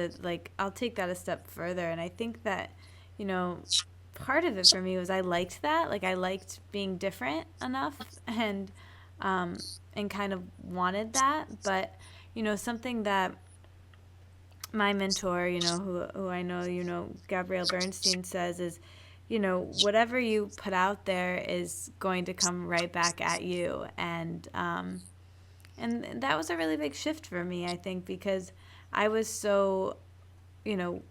I'll take that a step further. And I think that, you know, part of it for me was I liked that. Like, I liked being different enough and kind of wanted that. But, something that my mentor, who I know, Gabrielle Bernstein says is, whatever you put out there is going to come right back at you. And that was a really big shift for me, I think, because I was so, you know,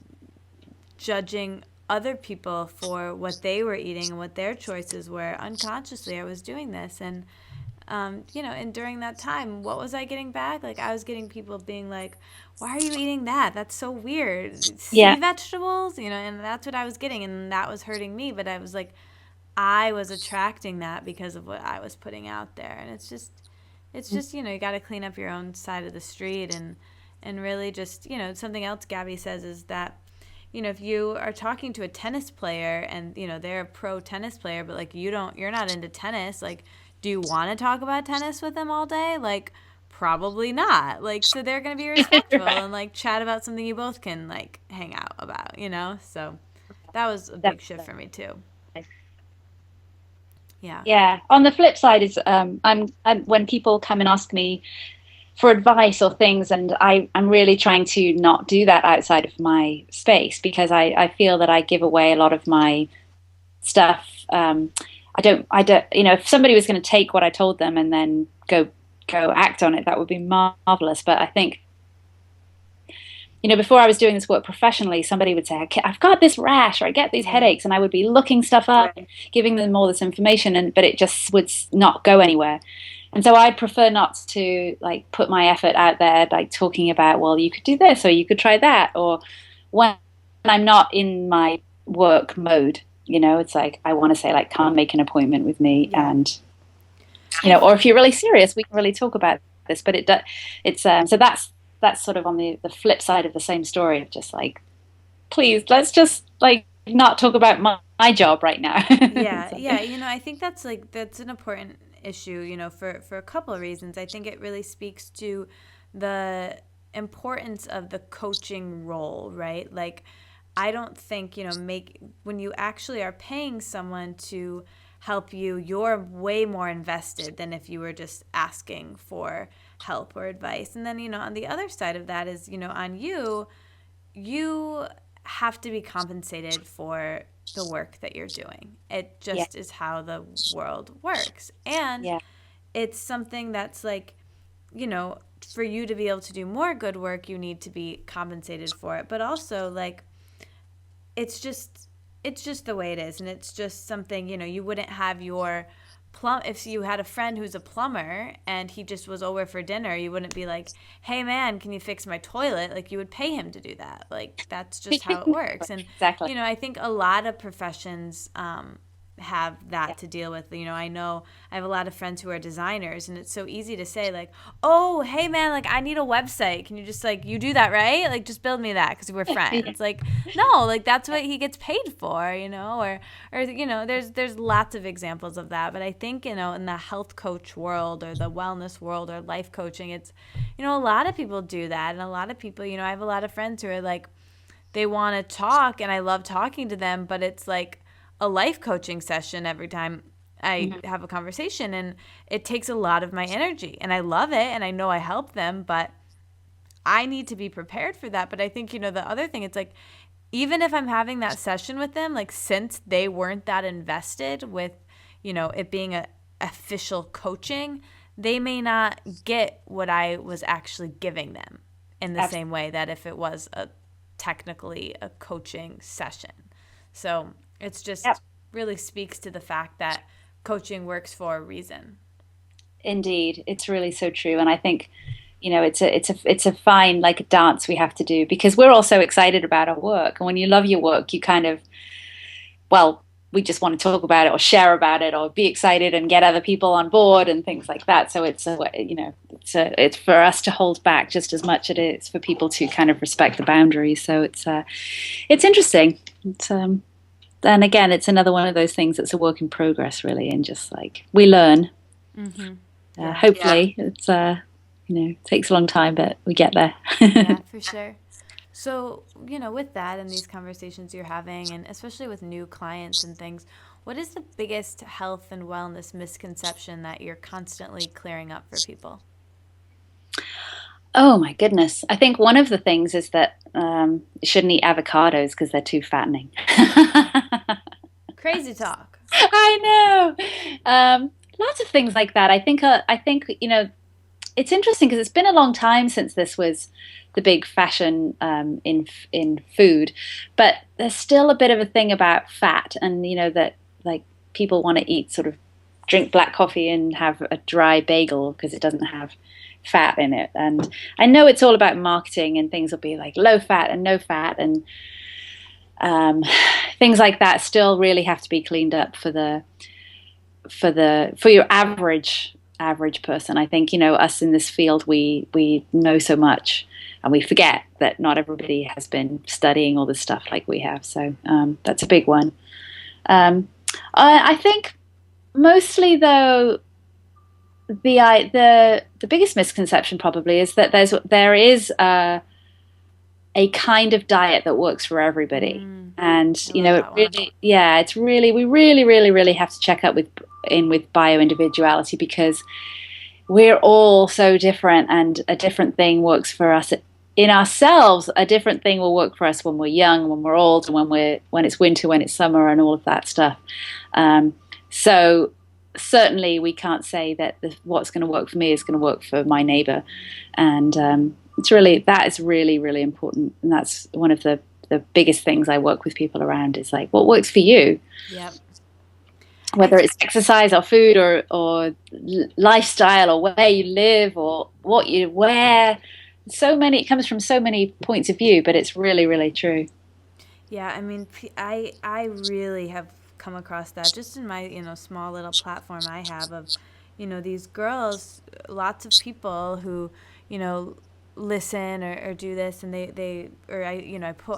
judging other people for what they were eating and what their choices were. Unconsciously, I was doing this. And during that time, what was I getting back? Like, I was getting people being like, why are you eating that? That's so weird. Sea Yeah, vegetables, and that's what I was getting. And that was hurting me. But I was like, I was attracting that because of what I was putting out there. And it's just you got to clean up your own side of the street and really just something else Gabby says is that if you are talking to a tennis player and they're a pro tennis player, but like you're not into tennis, like, do you want to talk about tennis with them all day? Like, probably not. Like, so they're going to be respectful right. and like chat about something you both can like hang out about. So that was a big shift Definitely. for me too. Yeah. Yeah. On the flip side is I'm when people come and ask me for advice or things, and I'm really trying to not do that outside of my space because I feel that I give away a lot of my stuff. I don't, if somebody was going to take what I told them and then go act on it, that would be marvelous. But I think, before I was doing this work professionally, somebody would say, I've got this rash or I get these Yeah. headaches, and I would be looking stuff up and giving them all this information, but it just would not go anywhere. And so I'd prefer not to like put my effort out there, like talking about, well, you could do this or you could try that. Or when I'm not in my work mode, it's like, I want to say like, come make an appointment with me. Yeah. And, I or if you're really serious, we can really talk about this, but so that's sort of on the flip side of the same story of just like, please, let's just like not talk about my job right now. Yeah, So, yeah. I think that's an important issue, for a couple of reasons. I think it really speaks to the importance of the coaching role, right? Like, I don't think, when you actually are paying someone to help you, you're way more invested than if you were just asking for help or advice. And then, on the other side of that is, on you, you have to be compensated for the work that you're doing. It Yeah. just is how the world works. And Yeah. it's something that's like, for you to be able to do more good work, you need to be compensated for it. But also, like, it's just the way it is, and it's just something, you wouldn't have your if you had a friend who's a plumber and he just was over for dinner, you wouldn't be like, hey man, can you fix my toilet? Like, you would pay him to do that. Like, that's just how it works. And Exactly. I think a lot of professions have Yeah. that to deal with. I know I have a lot of friends who are designers, and it's so easy to say, like, oh, hey man, like, I need a website, can you just, like, you do that, right? Like, just build me that because we're Yeah. friends. Like, no, like, that's what he gets paid for, or there's lots of examples of that. But I think, in the health coach world or the wellness world or life coaching, it's, a lot of people do that. And a lot of people, I have a lot of friends who are like, they want to talk, and I love talking to them, but it's like a life coaching session every time I Mhm. have a conversation, and it takes a lot of my energy, and I love it, and I know I help them, but I need to be prepared for that. But I think, the other thing, it's like, even if I'm having that session with them, like, since they weren't that invested with, it being a official coaching, they may not get what I was actually giving them in the Absolutely. same way that if it was technically a coaching session. So it's Yep. just really speaks to the fact that coaching works for a reason. Indeed, it's really so true, and I think it's a fine, like, a dance we have to do because we're all so excited about our work, and when you love your work, you kind of, well, we just want to talk about it or share about it or be excited and get other people on board and things like that. So it's for us to hold back just as much as it is for people to kind of respect the boundaries. So it's interesting. And again, it's another one of those things that's a work in progress, really, and just like we learn. Mm-hmm. Yeah. Hopefully, it's it takes a long time, but we get there. Yeah, for sure. So, with that and these conversations you're having, and especially with new clients and things, what is the biggest health and wellness misconception that you're constantly clearing up for people? Oh my goodness! I think one of the things is that you shouldn't eat avocados because they're too fattening. Crazy talk. I know. Lots of things like that. I think it's interesting because it's been a long time since this was the big fashion in food, but there's still a bit of a thing about fat, and that, like, people want to eat, sort of drink black coffee and have a dry bagel because it doesn't have fat in it. And I know it's all about marketing, and things will be like low fat and no fat, and um, things like that still really have to be cleaned up for your average person. I think, us in this field, we know so much, and we forget that not everybody has been studying all this stuff like we have. So that's a big one. Um, I think mostly, though, the biggest misconception probably is that there is a kind of diet that works for everybody. And I love that one. it's really, we really, really, really have to check up with bio individuality, because we're all so different, and a different thing works for us in ourselves. A different thing will work for us when we're young, when we're old, and when it's winter, when it's summer, and all of that stuff. So certainly we can't say that what's going to work for me is going to work for my neighbor. And that is really, really important. And that's one of the biggest things I work with people around, is like, what works for you? Yep. Whether it's exercise or food or lifestyle or where you live or what you wear. It comes from so many points of view, but it's really, really true. Yeah, I mean, I really have come across that just in my, small little platform I have of, these girls, lots of people who, you know, listen or do this, and they or I,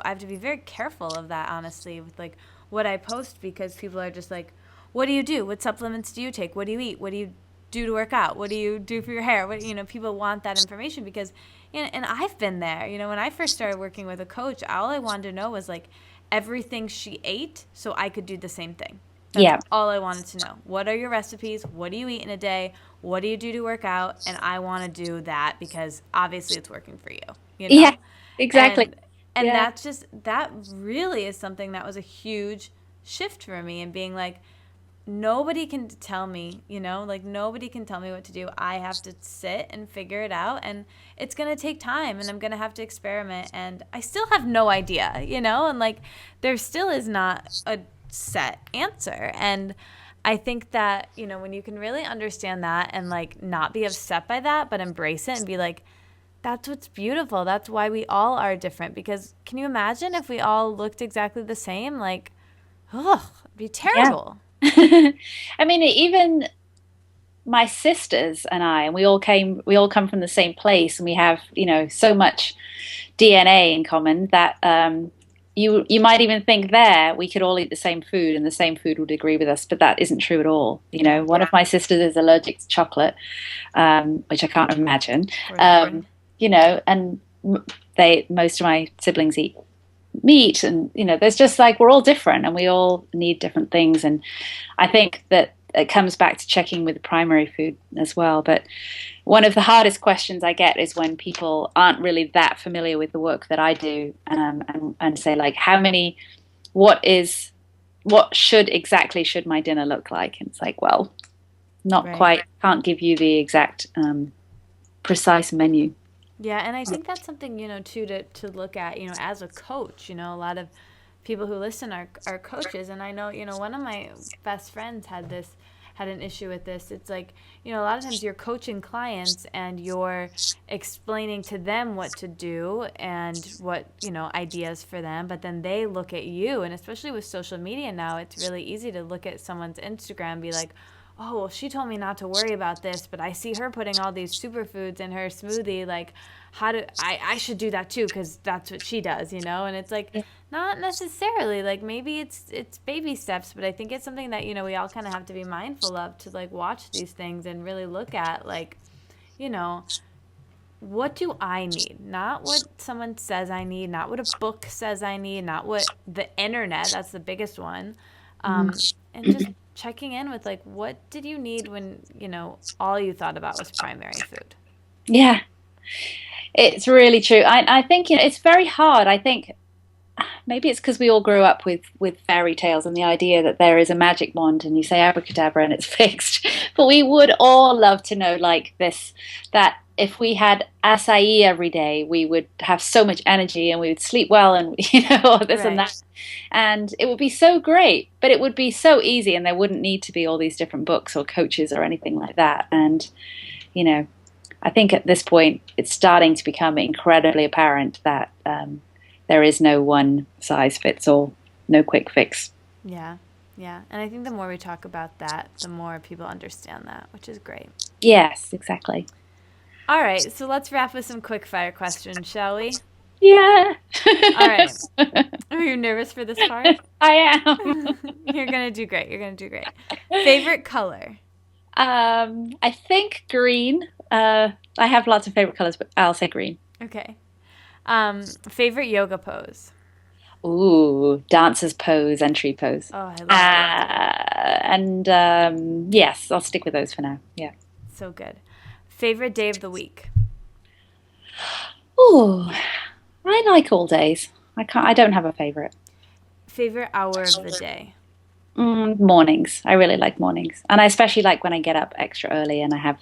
I have to be very careful of that, honestly, with like what I post, because people are just like, what do you do? What supplements do you take? What do you eat? What do you do to work out? What do you do for your hair? People want that information because, and I've been there. When I first started working with a coach, all I wanted to know was like everything she ate so I could do the same thing. That's Yeah. all I wanted to know. What are your recipes? What do you eat in a day? What do you do to work out? And I want to do that because obviously it's working for you, you Yeah, know? exactly. And And that really is something that was a huge shift for me, and being like, nobody can tell me, like nobody can tell me what to do. I have to sit and figure it out, and it's going to take time, and I'm going to have to experiment, and I still have no idea, and like there still is not a set answer. And I think that, when you can really understand that and like not be upset by that, but embrace it and be like, that's what's beautiful. That's why we all are different. Because can you imagine if we all looked exactly the same? Like, ugh, it'd be terrible. Yeah. I mean, even my sisters and I, and we all come from the same place, and we have, so much DNA in common that you might even think there we could all eat the same food and the same food would agree with us, but that isn't true at all. One of my sisters is allergic to chocolate, which I can't imagine. And most of my siblings eat meat, and there's just like, we're all different and we all need different things. And I think that it comes back to checking with the primary food as well. But one of the hardest questions I get is when people aren't really that familiar with the work that I do, and say like, what should my dinner look like? And it's like, well, not quite, can't give you the exact precise menu. Yeah, and I think that's something, too, to look at, as a coach. A lot of people who listen are coaches, and I know, one of my best friends had an issue with this. It's like, a lot of times you're coaching clients and you're explaining to them what to do and what, ideas for them, but then they look at you, and especially with social media now, it's really easy to look at someone's Instagram and be like, oh, well, she told me not to worry about this, but I see her putting all these superfoods in her smoothie. Like, I should do that too, because that's what she does, And it's like, not necessarily. Like, maybe it's baby steps, but I think it's something that, we all kind of have to be mindful of, to like watch these things and really look at, like, what do I need? Not what someone says I need, not what a book says I need, not what the internet, that's the biggest one. And just checking in with like, what did you need when, all you thought about was primary food? Yeah, it's really true. I think, it's very hard. I think maybe it's because we all grew up with fairy tales and the idea that there is a magic wand and you say abracadabra and it's fixed. But we would all love to know like this, that if we had acai every day, we would have so much energy and we would sleep well, and this and that. And it would be so great, but it would be so easy, and there wouldn't need to be all these different books or coaches or anything like that. And, I think at this point it's starting to become incredibly apparent that there is no one size fits all, no quick fix. Yeah. Yeah. And I think the more we talk about that, the more people understand that, which is great. Yes, exactly. All right, so let's wrap with some quick fire questions, shall we? Yeah. All right. Are you nervous for this part? I am. You're going to do great. Favorite color? I think green. I have lots of favorite colors, but I'll say green. Okay. Favorite yoga pose? Ooh, dancer's pose and tree pose. Oh, I love that. And yes, I'll stick with those for now. Yeah. So good. Favorite day of the week? Ooh, I like all days. I don't have a favorite. Favorite hour of the day? Mornings. I really like mornings. And I especially like when I get up extra early and I have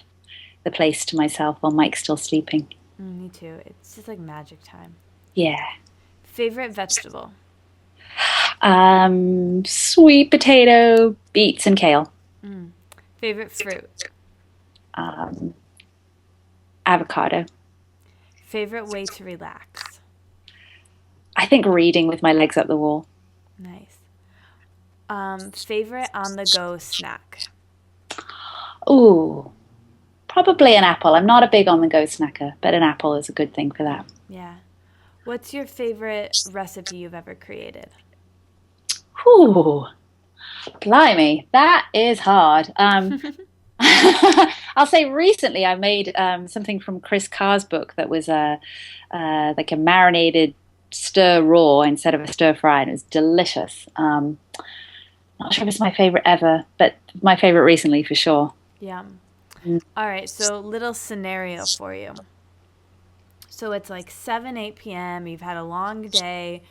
the place to myself while Mike's still sleeping. Me too. It's just like magic time. Yeah. Favorite vegetable? Sweet potato, beets, and kale. Favorite fruit? Avocado. Favorite way to relax? I think reading with my legs up the wall. Nice. Favorite on-the-go snack? Ooh, probably an apple. I'm not a big on-the-go snacker, but an apple is a good thing for that. Yeah. What's your favorite recipe you've ever created? Ooh, blimey, that is hard. I'll say recently I made something from Chris Carr's book that was like a marinated stir raw instead of a stir fry, and it was delicious. Not sure if it's my favorite ever, but my favorite recently for sure. Yeah. All right, so little scenario for you. So it's like 7, 8 p.m. You've had a long day.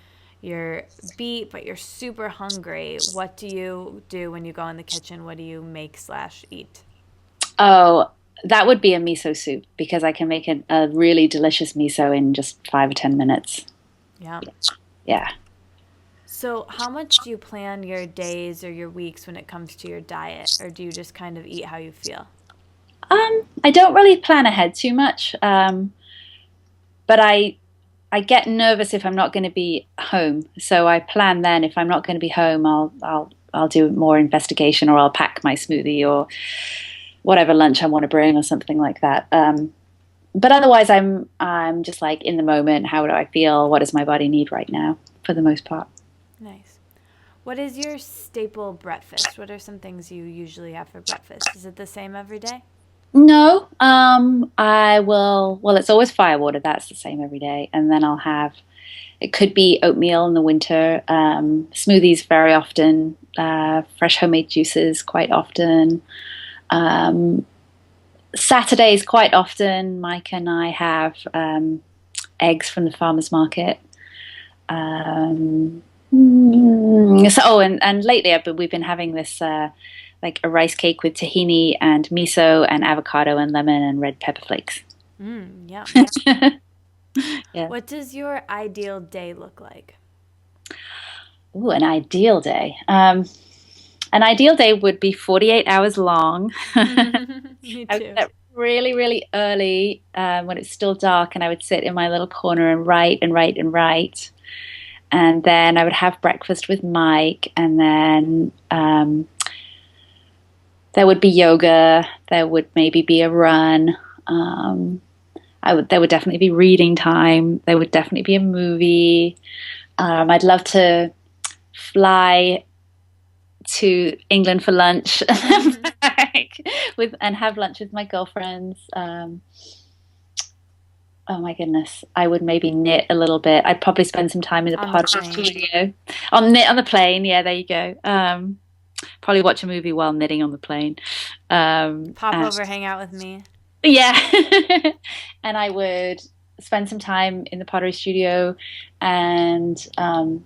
You're beat, but you're super hungry. What do you do when you go in the kitchen? What do you make/eat? Oh, that would be a miso soup because I can make a really delicious miso in just 5 or 10 minutes. Yeah. Yeah. So how much do you plan your days or your weeks when it comes to your diet, or do you just kind of eat how you feel? I don't really plan ahead too much, but I get nervous if I'm not going to be home. So I plan then if I'm not going to be home, I'll do more investigation, or I'll pack my smoothie or whatever lunch I want to bring or something like that. But otherwise, I'm just like in the moment. How do I feel? What does my body need right now? For the most part. Nice. What is your staple breakfast? What are some things you usually have for breakfast? Is it the same every day? No, I will. Well, it's always firewater. That's the same every day, and then I'll have. It could be oatmeal in the winter, smoothies very often, fresh homemade juices quite often. Um, Saturdays quite often, Mike and I have eggs from the farmer's market. And lately we've been having this like a rice cake with tahini and miso and avocado and lemon and red pepper flakes. Yeah. Yeah. What does your ideal day look like? Ooh, an ideal day. An ideal day would be 48 hours long. Me I would too. get up really, really early when it's still dark, and I would sit in my little corner and write and write and write. And then I would have breakfast with Mike, and then there would be yoga. There would maybe be a run. There would definitely be reading time. There would definitely be a movie. I'd love to fly to England for lunch and have lunch with my girlfriends. Oh my goodness, I would maybe knit a little bit. I'd probably spend some time in the pottery studio. Knit on the plane. Yeah, there you go. Probably watch a movie while knitting on the plane. Pop over, hang out with me. Yeah. And I would spend some time in the pottery studio, and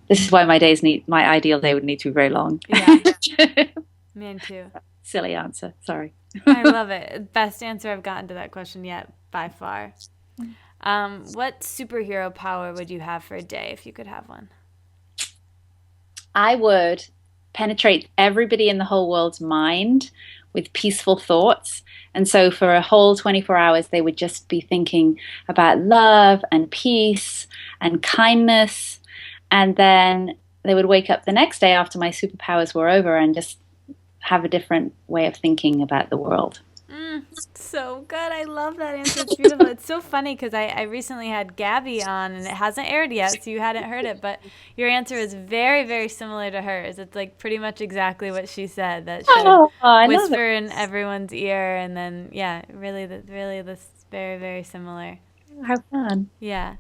this is why my ideal day would need to be very long. Yeah. Me too. Silly answer. Sorry. I love it. Best answer I've gotten to that question yet, by far. What superhero power would you have for a day if you could have one? I would penetrate everybody in the whole world's mind with peaceful thoughts. And so for a whole 24 hours, they would just be thinking about love and peace and kindness. And then they would wake up the next day after my superpowers were over and just have a different way of thinking about the world. So good. I love that answer. It's beautiful. It's so funny because I recently had Gabby on, and it hasn't aired yet, so you hadn't heard it, but your answer is very, very similar to hers. It's like pretty much exactly what she said, that should whisper in everyone's ear, and then, yeah, really this very, very similar. How fun. Yeah.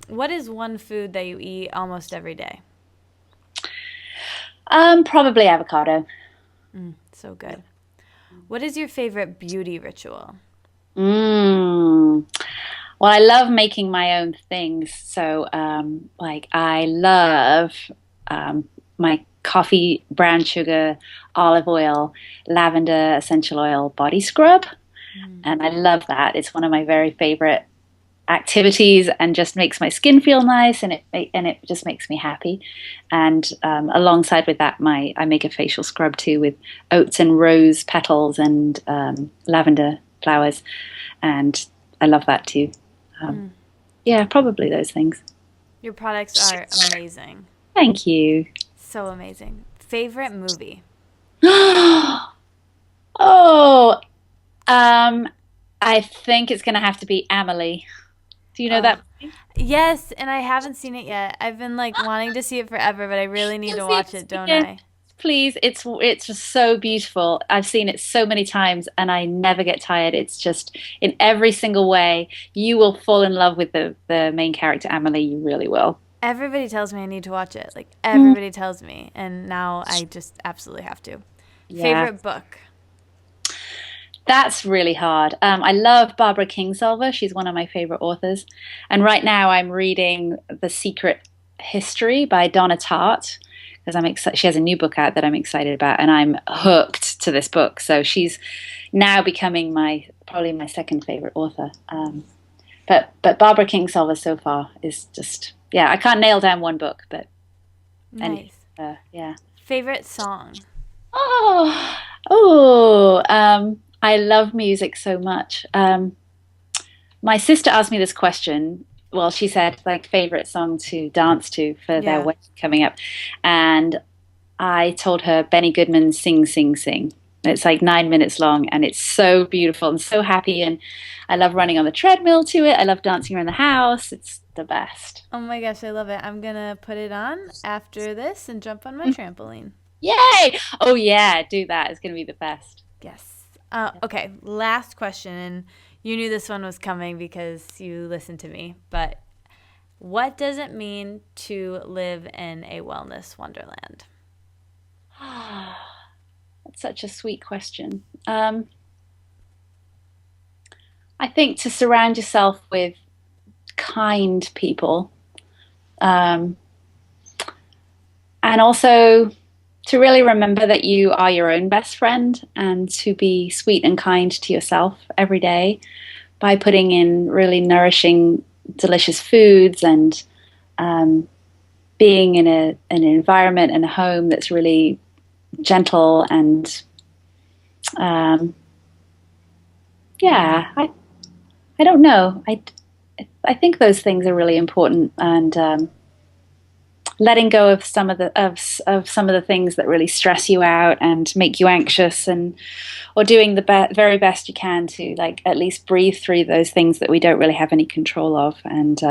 What is one food that you eat almost every day? Probably avocado. So good. What is your favorite beauty ritual? Well, I love making my own things. So, like, I love my coffee, brown sugar, olive oil, lavender essential oil body scrub. And I love that. It's one of my very favorite activities, and just makes my skin feel nice, and it just makes me happy. And alongside with that, I make a facial scrub too with oats and rose petals and lavender flowers, and I love that too. Yeah, probably those things. Your products are amazing. Thank you. So amazing. Favorite movie? I think it's going to have to be Amelie. Do you know that movie? Yes, and I haven't seen it yet. I've been like wanting to see it forever, but I really need to watch it, don't I? Please, it's just so beautiful. I've seen it so many times, and I never get tired. It's just in every single way. You will fall in love with the main character, Amelie. You really will. Everybody tells me I need to watch it. Like, everybody tells me, and now I just absolutely have to. Yeah. Favorite book? That's really hard. I love Barbara Kingsolver. She's one of my favorite authors. And right now I'm reading The Secret History by Donna Tartt because I'm excited. She has a new book out that I'm excited about, and I'm hooked to this book. So she's now becoming probably my second favorite author. But Barbara Kingsolver so far is just, yeah, I can't nail down one book, but nice. Yeah. Favorite song? I love music so much. My sister asked me this question. Well, she said like favorite song to dance to for their wedding coming up, and I told her Benny Goodman's "Sing, Sing, Sing." It's like 9 minutes long, and it's so beautiful and so happy. And I love running on the treadmill to it. I love dancing around the house. It's the best. Oh my gosh, I love it. I'm gonna put it on after this and jump on my trampoline. Yay! Oh yeah, do that. It's gonna be the best. Yes. Okay, last question, and you knew this one was coming because you listened to me, but what does it mean to live in a wellness wonderland? That's such a sweet question. I think to surround yourself with kind people, and also to really remember that you are your own best friend, and to be sweet and kind to yourself every day by putting in really nourishing, delicious foods, and being in an environment and a home that's really gentle and I don't know. I think those things are really important, and letting go of some of the things that really stress you out and make you anxious, or doing the very best you can to like at least breathe through those things that we don't really have any control of. And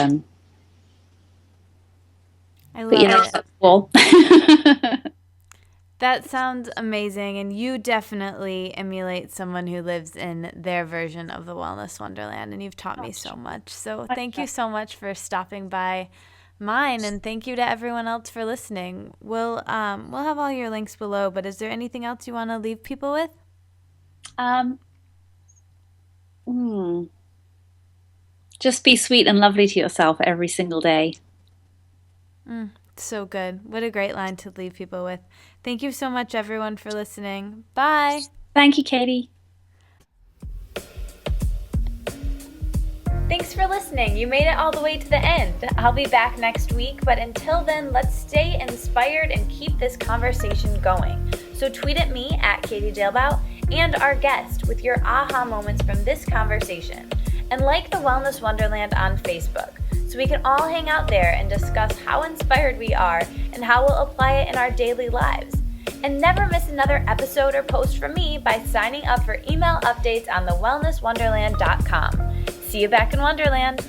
I love it. Well. That sounds amazing, and you definitely emulate someone who lives in their version of the wellness wonderland, and you've taught me so much. So thank you so much for stopping by mine, and thank you to everyone else for listening. We'll have all your links below, but is there anything else you want to leave people with? Just be sweet and lovely to yourself every single day. So good. What a great line to leave people with. Thank you so much, everyone, for listening. Bye. Thank you, Katie. Thanks for listening. You made it all the way to the end. I'll be back next week, but until then, let's stay inspired and keep this conversation going. So tweet at me at Katie Dalebout and our guest with your aha moments from this conversation. And like the Wellness Wonderland on Facebook, so we can all hang out there and discuss how inspired we are and how we'll apply it in our daily lives. And never miss another episode or post from me by signing up for email updates on thewellnesswonderland.com. See you back in Wonderland.